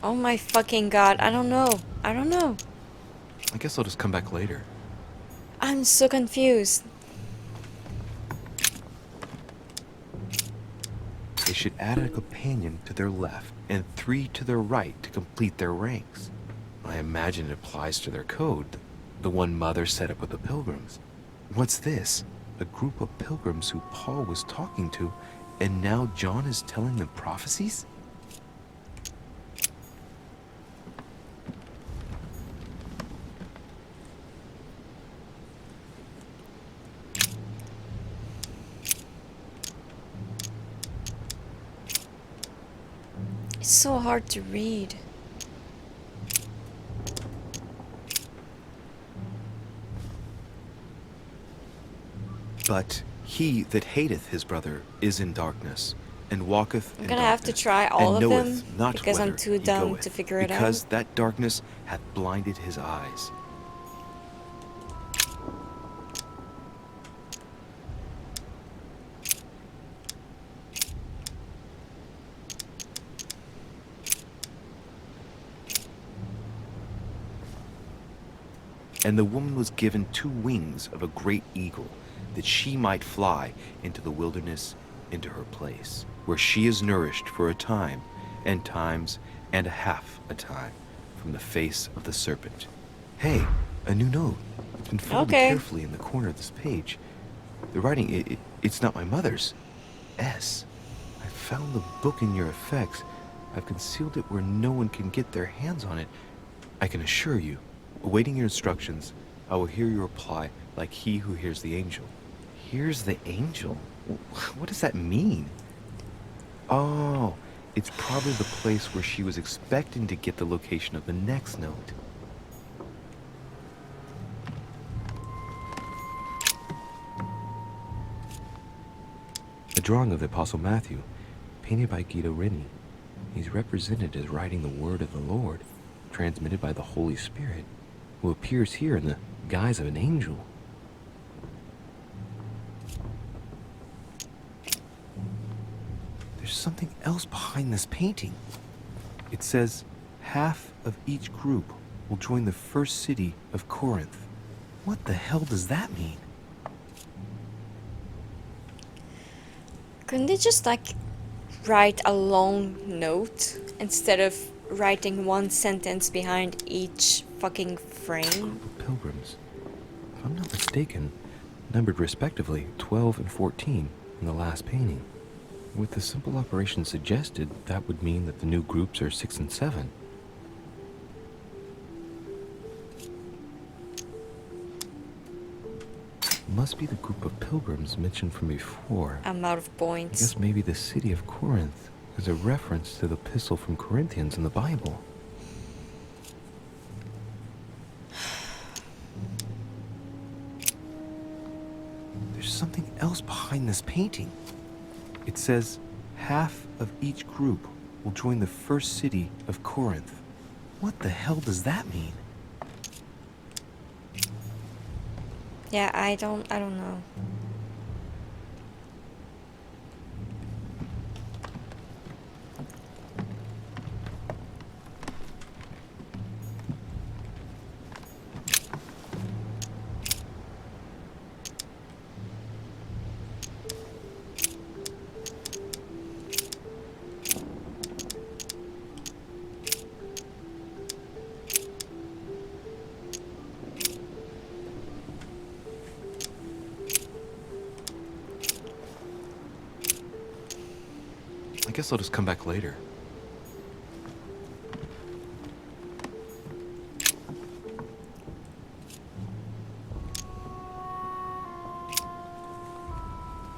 Oh my fucking god, I don't know. I don't know. I guess I'll just come back later. I'm so confused. They should add a companion to their left and 3 to their right to complete their ranks. I imagine it applies to their code, the one Mother set up with the pilgrims. What's this? A group of pilgrims who Paul was talking to, and now John is telling them prophecies? It's so hard to read. But he that hateth his brother is in darkness, and walketh I'm in gonna have to darkness, try all and of knoweth them not because I'm whither too he dumb goeth, to figure it because out. that darkness hath blinded his eyes. And the woman was given 2 wings of a great eagle, that she might fly into the wilderness, into her place, where she is nourished for a time, and times, and a half a time, from the face of the serpent. Hey, a new note. It's been folded Okay. carefully in the corner of this page. The writing, it's not my mother's. S. I found the book in your effects. I've concealed it where no one can get their hands on it. I can assure you, awaiting your instructions, I will hear your reply like he who hears the angel. Here's the angel. What does that mean? Oh, it's probably the place where she was expecting to get the location of the next note. A drawing of the Apostle Matthew, painted by Guido Reni. He's represented as writing the word of the Lord, transmitted by the Holy Spirit, who appears here in the guise of an angel. There's something else behind this painting. It says, half of each group will join the first city of Corinth. What the hell does that mean? Couldn't they just like write a long note instead of writing one sentence behind each fucking frame? Pilgrims, if I'm not mistaken, numbered respectively 12 and 14 in the last painting. With the simple operation suggested, that would mean that the new groups are 6 and 7. Must be the group of pilgrims mentioned from before. I'm out of I points. guess maybe the city of Corinth is a reference to the epistle from Corinthians in the Bible. There's something else behind this painting. It says, half of each group will join the first city of Corinth. What the hell does that mean? Yeah, I don't know. I guess I'll just come back later.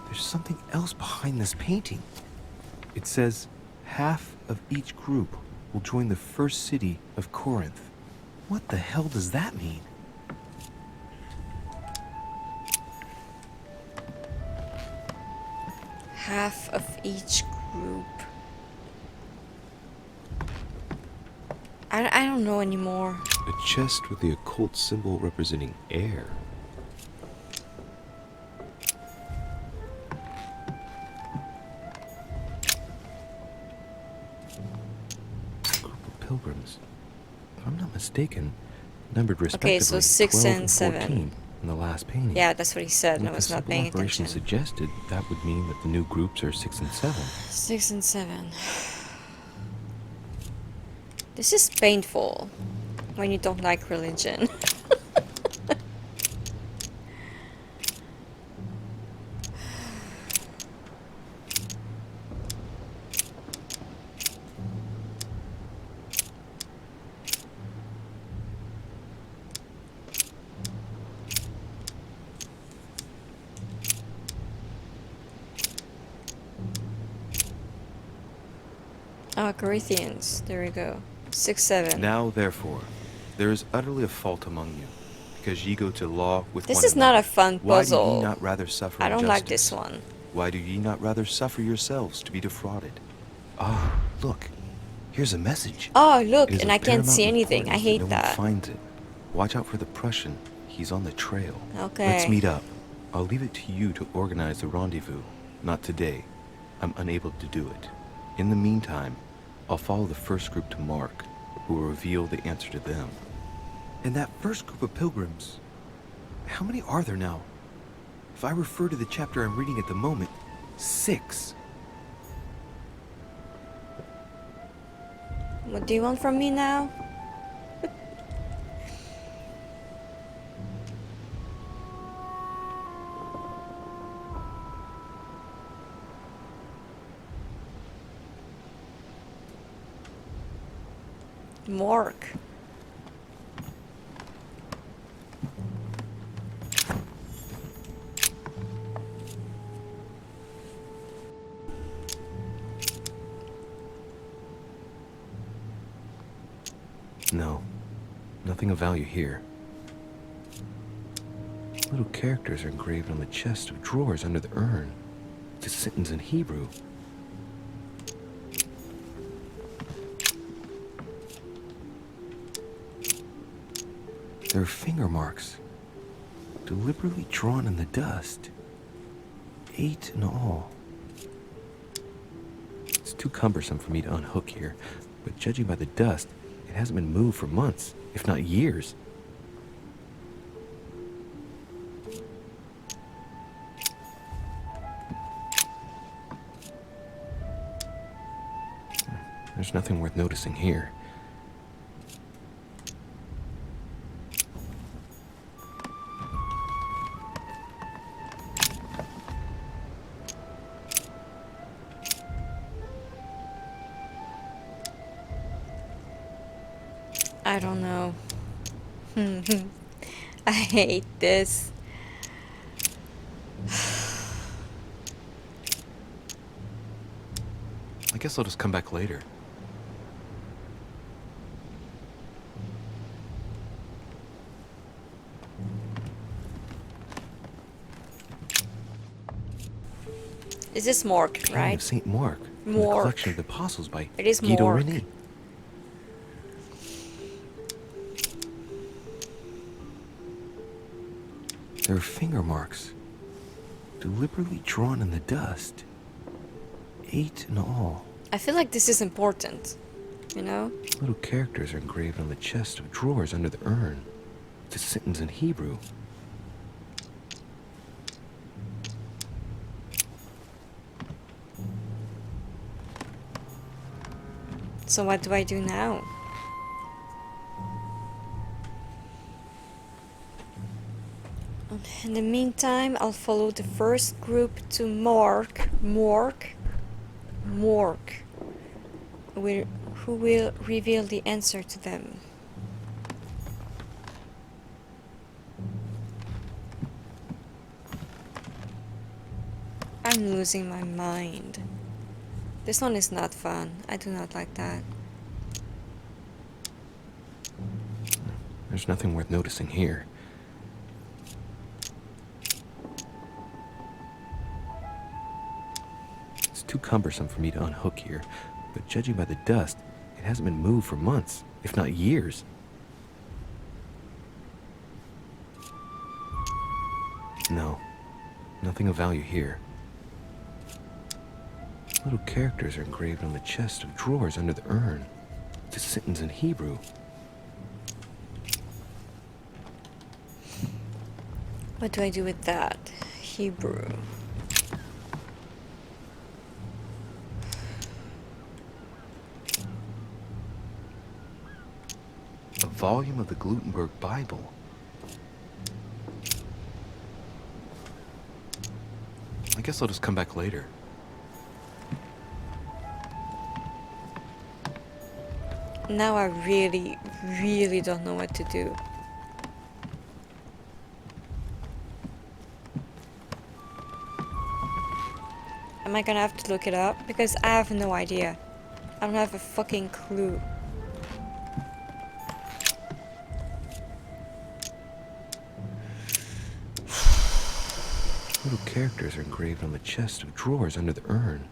There's something else behind this painting. It says, half of each group will join the first city of Corinth. What the hell does that mean? Half of each group. I don't know anymore. A chest with the occult symbol representing air. A group of pilgrims, if I'm not mistaken, numbered respectively so 6 12 and and 7. 14 in the last painting. Yeah, that's what he said, and I With was the not simple paying operation attention. suggested, that would mean that the new groups are 6 and 7. 6 and 7. This is painful when you don't like religion. Ah, Corinthians. There we go. 6, 7. Now, therefore, there is utterly a fault among you, because ye go to law with This one is not another. a fun Why do puzzle. ye not rather suffer I don't injustice? like this one. Why do ye not rather suffer yourselves to be defrauded? Ah, look. Here's a message. Oh, look, It is and of I can't see paramount anything. I importance hate no that. one finds it. Watch out for the Prussian. He's on the trail. Okay. Let's meet up. I'll leave it to you to organize the rendezvous. Not today. I'm unable to do it. In the meantime, I'll follow the first group to Mark, who will reveal the answer to them. And that first group of pilgrims, how many are there now? If I refer to the chapter I'm reading at the moment, 6. What do you want from me now? Mark. No, nothing of value here. Little characters are engraved on the chest of drawers under the urn. It's a sentence in Hebrew. There are finger marks, deliberately drawn in the dust. 8 in all. It's too cumbersome for me to unhook here, but judging by the dust, it hasn't been moved for months, if not years. There's nothing worth noticing here. I don't know. I hate this. I guess I'll just come back later. Is this Mork, Painting right? of Saint Mark from the Mork. collection of the Apostles by It is Guido Mork. Reni. There are finger marks, deliberately drawn in the dust. 8 in all. I feel like this is important, you know? Little characters are engraved on the chest of drawers under the urn. It's a sentence in Hebrew. So what do I do now? In the meantime, I'll follow the first group to Mork, who will reveal the answer to them. I'm losing my mind. This one is not fun. I do not like that. There's nothing worth noticing here. It's too cumbersome for me to unhook here, but judging by the dust, it hasn't been moved for months, if not years. No, nothing of value here. Little characters are engraved on the chest of drawers under the urn. It's a sentence in Hebrew. What do I do with that? Hebrew. A volume of the Gutenberg Bible. I guess I'll just come back later. Now I really, really don't know what to do. Am I gonna have to look it up? Because I have no idea. I don't have a fucking clue. Little characters are engraved on the chest of drawers under the urn.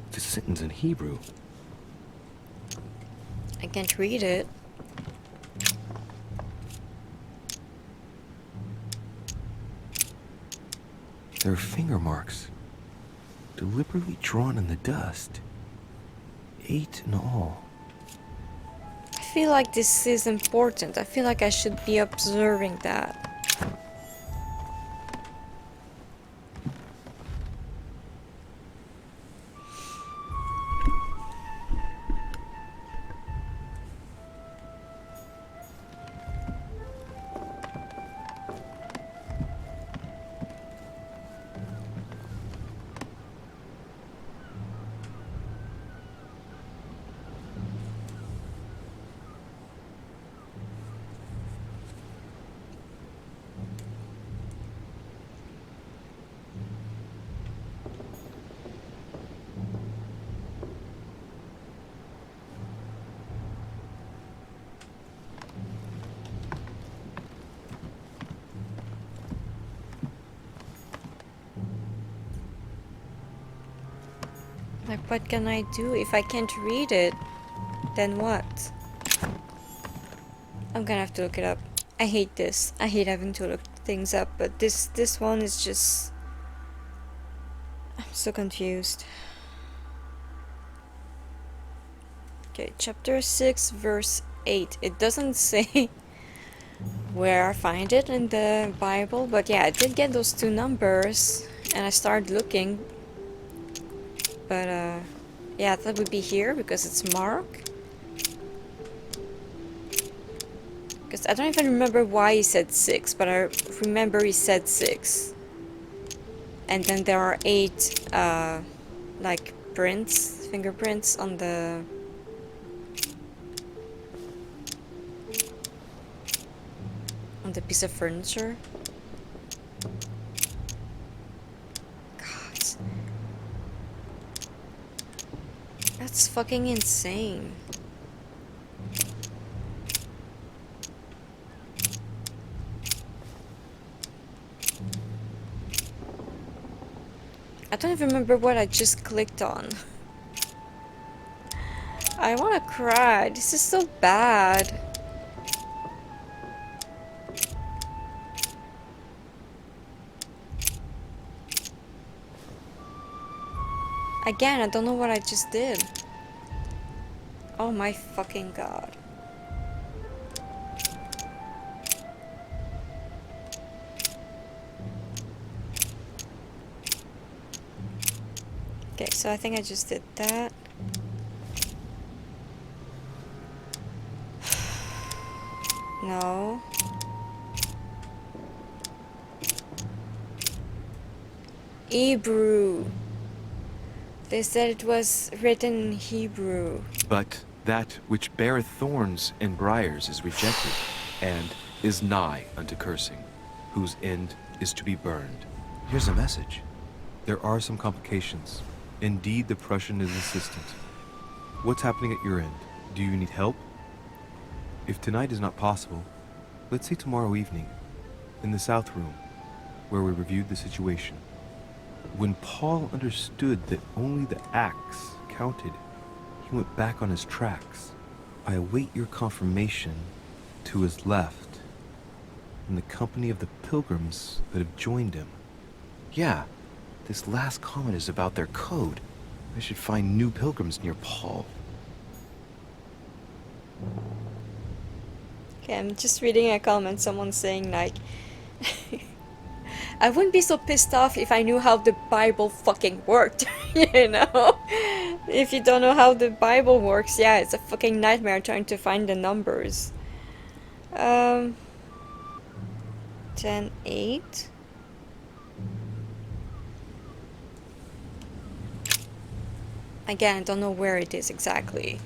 It's a sentence in Hebrew. I can't read it. There are finger marks, deliberately drawn in the dust. 8 in all. I feel like this is important. I feel like I should be observing that. Like, what can I do if I can't read it? Then what? I'm gonna have to look it up. I hate this. I hate having to look things up, but this one is just... I'm so confused. Okay, chapter 6, verse 8. It doesn't say where I find it in the Bible, but yeah, I did get those two numbers, and I started looking. But, yeah, I thought it would be here, because it's Mark. Because I don't even remember why he said 6, but I remember he said 6. And then there are 8, like, fingerprints on the... piece of furniture. God. That's fucking insane. I don't even remember what I just clicked on. I wanna cry. This is so bad. Again, I don't know what I just did. Oh my fucking god. Okay, so I think I just did that. No. Hebrew. They said it was written in Hebrew. But that which beareth thorns and briars is rejected, and is nigh unto cursing, whose end is to be burned. Here's a message. There are some complications. Indeed, the Prussian is insistent. What's happening at your end? Do you need help? If tonight is not possible, let's say tomorrow evening, in the South Room, where we reviewed the situation. When Paul understood that only the axe counted, he went back on his tracks. I await your confirmation to his left, in the company of the pilgrims that have joined him. Yeah, this last comment is about their code. I should find new pilgrims near Paul. Okay, I'm just reading a comment, someone saying like... I wouldn't be so pissed off if I knew how the Bible fucking worked, you know? If you don't know how the Bible works, yeah, it's a fucking nightmare trying to find the numbers. 10:8. Again, I don't know where it is exactly.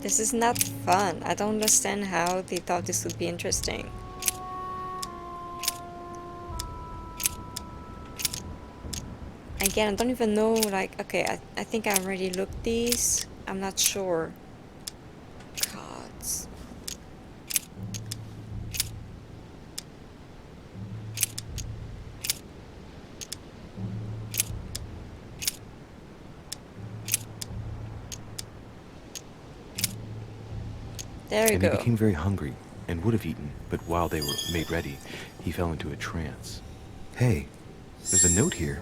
This is not fun. I don't understand how they thought this would be interesting. Again, I don't even know, like, okay, I think I already looked these. I'm not sure. Gods. There you go. He became very hungry and would have eaten, but while they were made ready, he fell into a trance. Hey, there's a note here.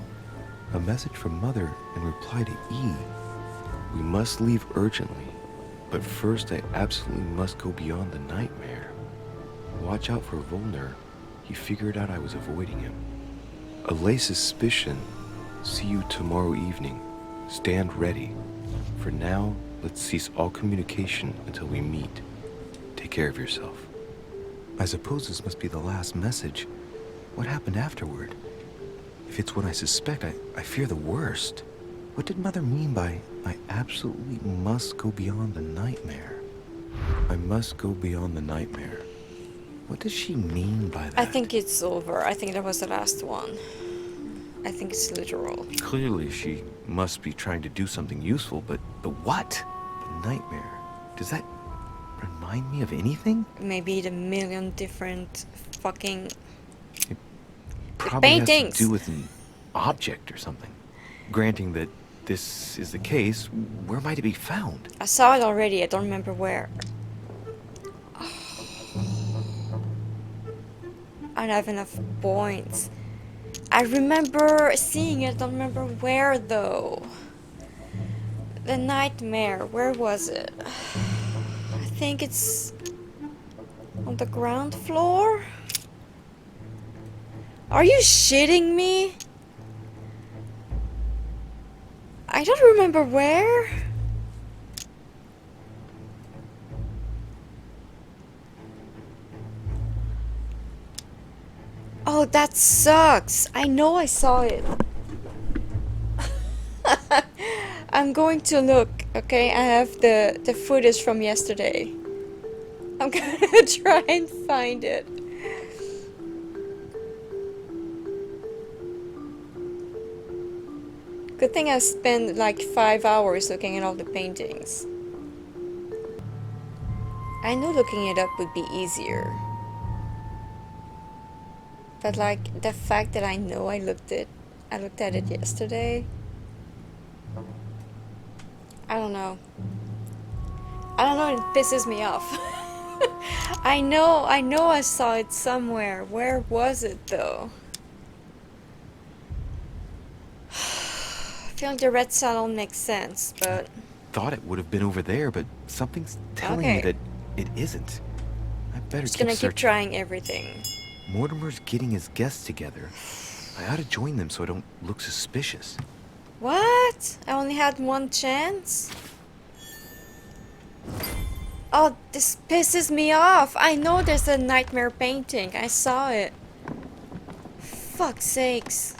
A message from Mother in reply to E. We must leave urgently, but first I absolutely must go beyond the nightmare. Watch out for Volner. He figured out I was avoiding him. Allay suspicion. See you tomorrow evening. Stand ready. For now, let's cease all communication until we meet. Take care of yourself. I suppose this must be the last message. What happened afterward? If it's what I suspect, I fear the worst. What did Mother mean by, I absolutely must go beyond the nightmare? I must go beyond the nightmare. What does she mean by that? I think it's over. I think that was the last one. I think it's literal. Clearly, she must be trying to do something useful, but what? Nightmare. Does that remind me of anything? Maybe the million different fucking Probably paintings. has to do with an object or something. Granting that this is the case, where might it be found? I saw it already. I don't remember where. I don't have enough points. I remember seeing it. I don't remember where though. The nightmare. Where was it? I think it's on the ground floor. Are you shitting me? I don't remember where. Oh, that sucks. I know I saw it. I'm going to look, okay? I have the footage from yesterday. I'm gonna try and find it. Good thing I spent like 5 hours looking at all the paintings. I knew looking it up would be easier. But like the fact that I know I looked at it yesterday. I don't know. It pisses me off. I know I saw it somewhere. Where was it though? I feel like the red salon makes sense, but Thought it would have been over there, but something's telling me Okay. that it isn't. I better just keep gonna keep searching. trying everything. Mortimer's getting his guests together. I ought to join them so I don't look suspicious. What? I only had one chance? Oh, this pisses me off. I know there's a nightmare painting. I saw it. Fuck's sakes.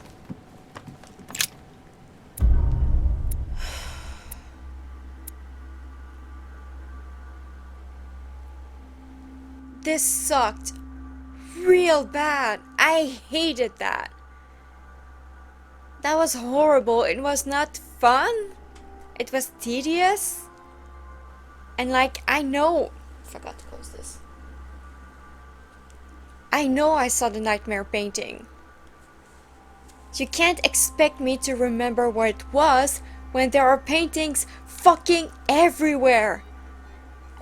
This sucked real bad. I hated that. That was horrible. It was not fun. It was tedious. And like, I know... Forgot to close this. I know I saw the nightmare painting. You can't expect me to remember what it was when there are paintings fucking everywhere.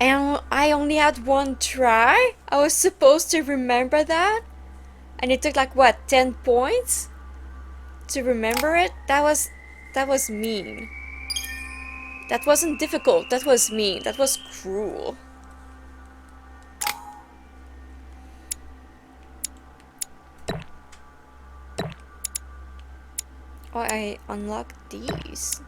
And I only had one try? I was supposed to remember that? And it took like what, 10 points? To remember it? That was mean. That wasn't difficult, that was mean, that was cruel. Oh, I unlocked these.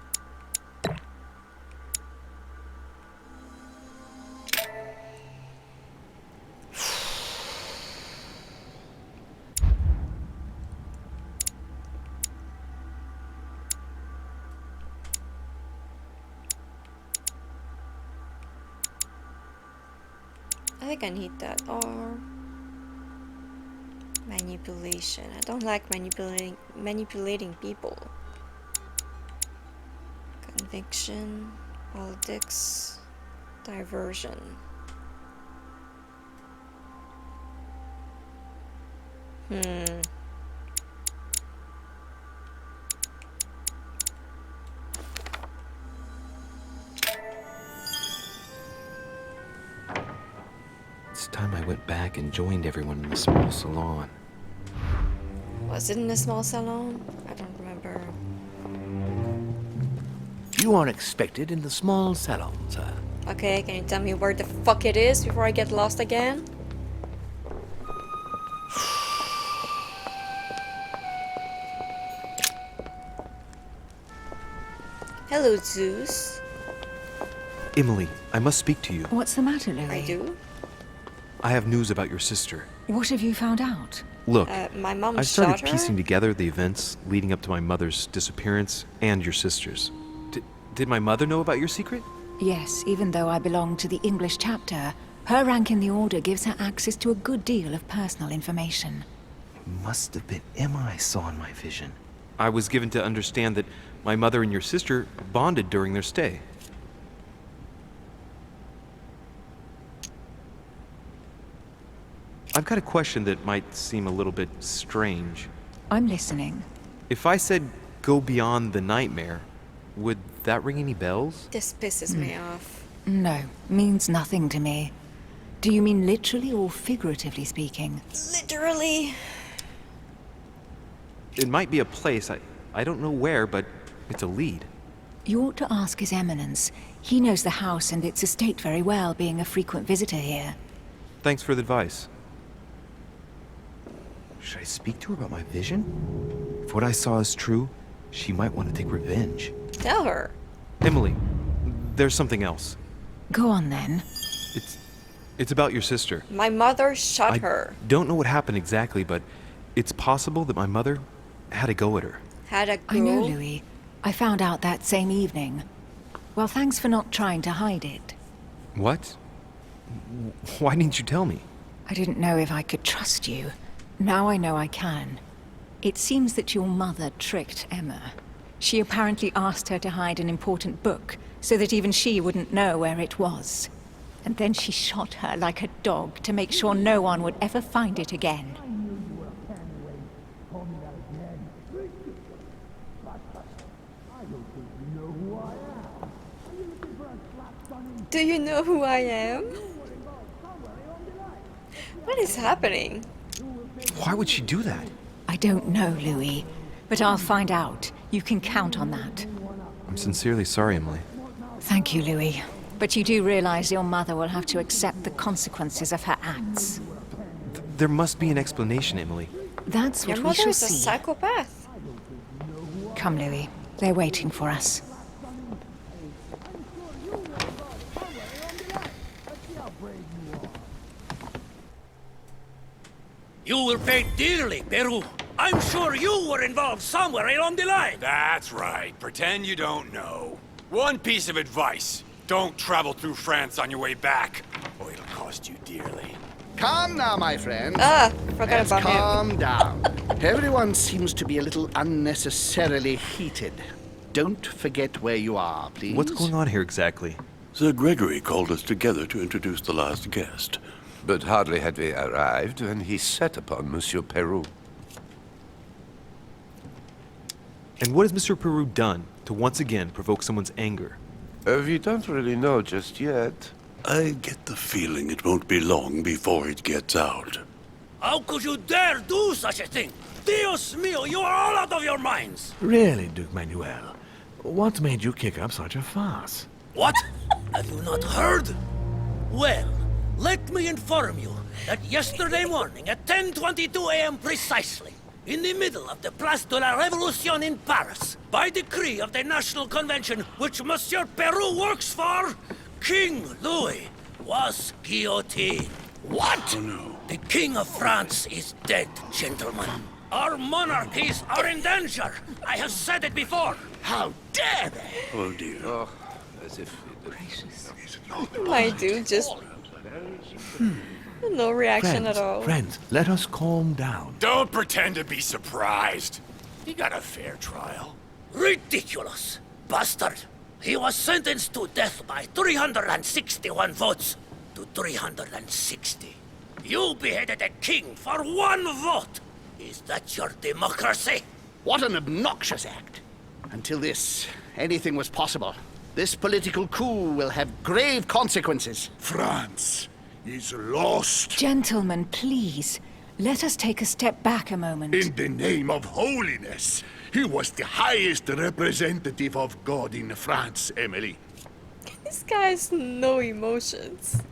I think I need that, or manipulation. I don't like manipulating people. Conviction, politics, diversion. It's time I went back and joined everyone in the small salon. Was it in a small salon? I don't remember. You are expected in the small salon, sir. Okay, can you tell me where the fuck it is before I get lost again? Hello, Zeus. Emily, I must speak to you. What's the matter, Louis? I do? I have news about your sister. What have you found out? Look, My mom I shot started her? piecing together the events leading up to my mother's disappearance and your sister's. Did my mother know about your secret? Yes, even though I belong to the English chapter, her rank in the Order gives her access to a good deal of personal information. Must have been Emma I saw in my vision. I was given to understand that my mother and your sister bonded during their stay. I've got a question that might seem a little bit strange. I'm listening. If I said go beyond the nightmare, would that ring any bells? This pisses me off. No, means nothing to me. Do you mean literally or figuratively speaking? Literally. It might be a place, I don't know where, but it's a lead. You ought to ask His Eminence. He knows the house and its estate very well, being a frequent visitor here. Thanks for the advice. Should I speak to her about my vision? If what I saw is true, she might want to take revenge. Tell her. Emily, there's something else. Go on then. It's about your sister. My mother shot her. Don't know what happened exactly, but it's possible that my mother had a go at her. Had a go. I know, Louis. I found out that same evening. Well, thanks for not trying to hide it. What? Why didn't you tell me? I didn't know if I could trust you. Now I know I can. It seems that your mother tricked Emma. She apparently asked her to hide an important book, so that even she wouldn't know where it was. And then she shot her like a dog to make sure no one would ever find it again. Do you know who I am? What is happening? Why would she do that? I don't know, Louis, but I'll find out. You can count on that. I'm sincerely sorry, Emily. Thank you, Louis. But you do realize your mother will have to accept the consequences of her acts. There must be an explanation, Emily. That's what Your we mother shall is a see. psychopath. Come, Louis. They're waiting for us. You will pay dearly, Peru. I'm sure you were involved somewhere along the line. That's right. Pretend you don't know. One piece of advice. Don't travel through France on your way back, or it'll cost you dearly. Calm now, my friend. Forgot Let's about him. calm down. Everyone seems to be a little unnecessarily heated. Don't forget where you are, please. What's going on here exactly? Sir Gregory called us together to introduce the last guest. But hardly had we arrived when he set upon Monsieur Peru. And what has Mr. Peru done to once again provoke someone's anger? We don't really know just yet. I get the feeling it won't be long before it gets out. How could you dare do such a thing? Dios mío, you are all out of your minds! Really, Duke Manuel? What made you kick up such a fuss? What? Have you not heard? Well, let me inform you that yesterday morning at 10:22 a.m. precisely, in the middle of the Place de la Révolution in Paris, by decree of the National Convention which Monsieur Peru works for, King Louis was guillotined. What? Oh, no. The King of France is dead, gentlemen. Our monarchies are in danger. I have said it before. How dare they? Oh, dear. Oh, as if... My dude just... No reaction at all. Friends, let us calm down. Don't pretend to be surprised. He got a fair trial. Ridiculous! Bastard! He was sentenced to death by 361 votes to 360. You beheaded a king for one vote! Is that your democracy? What an obnoxious act. Until this, anything was possible. This political coup will have grave consequences. France is lost. Gentlemen, please. Let us take a step back a moment. In the name of holiness. He was the highest representative of God in France, Emily. This guy has no emotions.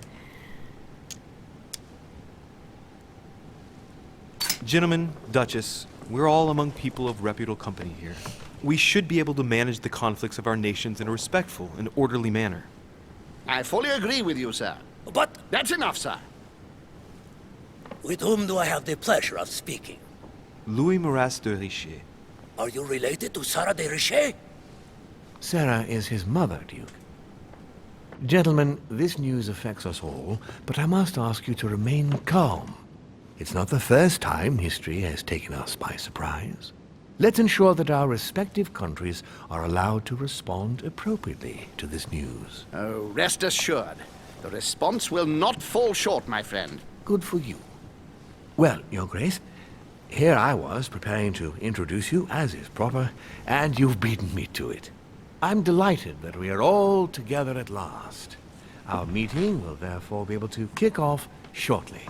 Gentlemen, Duchess, we're all among people of reputable company here. We should be able to manage the conflicts of our nations in a respectful and orderly manner. I fully agree with you, sir. But That's enough, sir. With whom do I have the pleasure of speaking? Louis Maras de Richer. Are you related to Sarah de Richer? Sarah is his mother, Duke. Gentlemen, this news affects us all, but I must ask you to remain calm. It's not the first time history has taken us by surprise. Let's ensure that our respective countries are allowed to respond appropriately to this news. Oh, rest assured. The response will not fall short, my friend. Good for you. Well, Your Grace, here I was preparing to introduce you, as is proper, and you've beaten me to it. I'm delighted that we are all together at last. Our meeting will therefore be able to kick off shortly.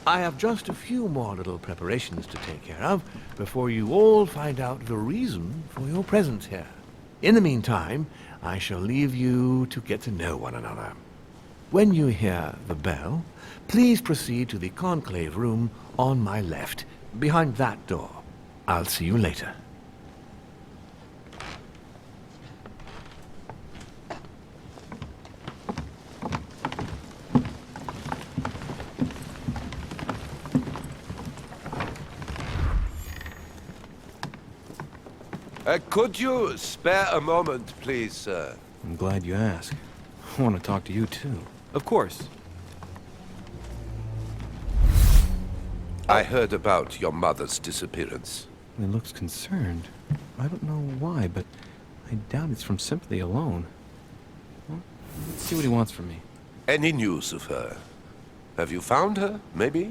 I have just a few more little preparations to take care of before you all find out the reason for your presence here. In the meantime, I shall leave you to get to know one another. When you hear the bell, please proceed to the conclave room on my left, behind that door. I'll see you later. Could you spare a moment, please, sir? I'm glad you asked. I want to talk to you, too. Of course. I heard about your mother's disappearance. He looks concerned. I don't know why, but I doubt it's from sympathy alone. Well, let's see what he wants from me. Any news of her? Have you found her, maybe?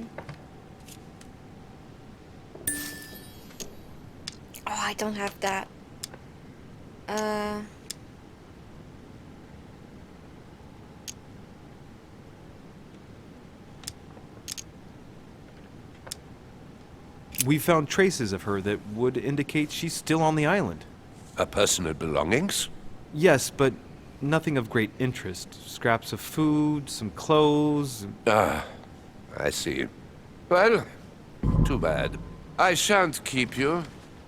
Oh, I don't have that. We found traces of her that would indicate she's still on the island. Her personal belongings? Yes, but nothing of great interest. Scraps of food, some clothes. Ah, I see. Well, too bad. I shan't keep you,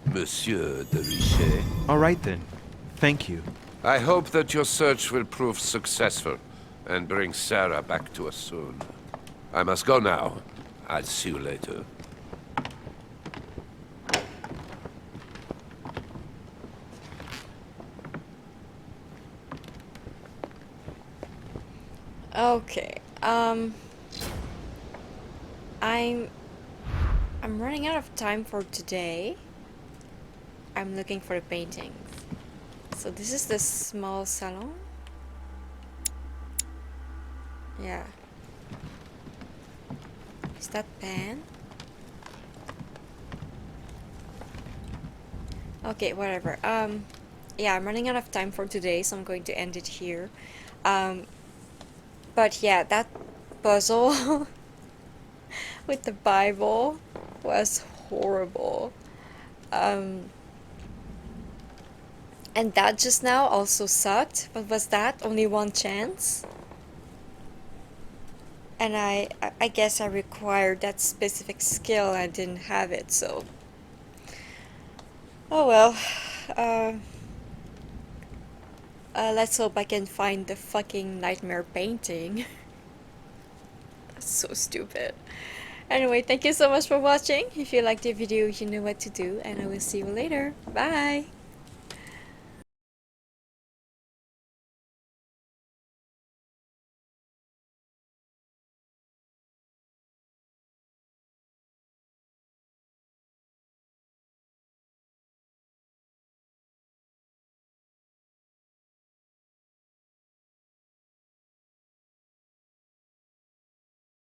Monsieur de Richer. All right, then. Thank you. I hope that your search will prove successful and bring Sarah back to us soon. I must go now. I'll see you later. Okay. I'm running out of time for today. I'm looking for the paintings. So this is the small salon. Yeah. Is that pan? Okay, whatever. Yeah, I'm running out of time for today, so I'm going to end it here. But yeah, that puzzle with the Bible was horrible. And that just now also sucked. But was that only one chance? And I guess I required that specific skill. I didn't have it, so oh well. Let's hope I can find the fucking nightmare painting. That's so stupid. Anyway, thank you so much for watching. If you liked the video, you know what to do, and I will see you later. Bye!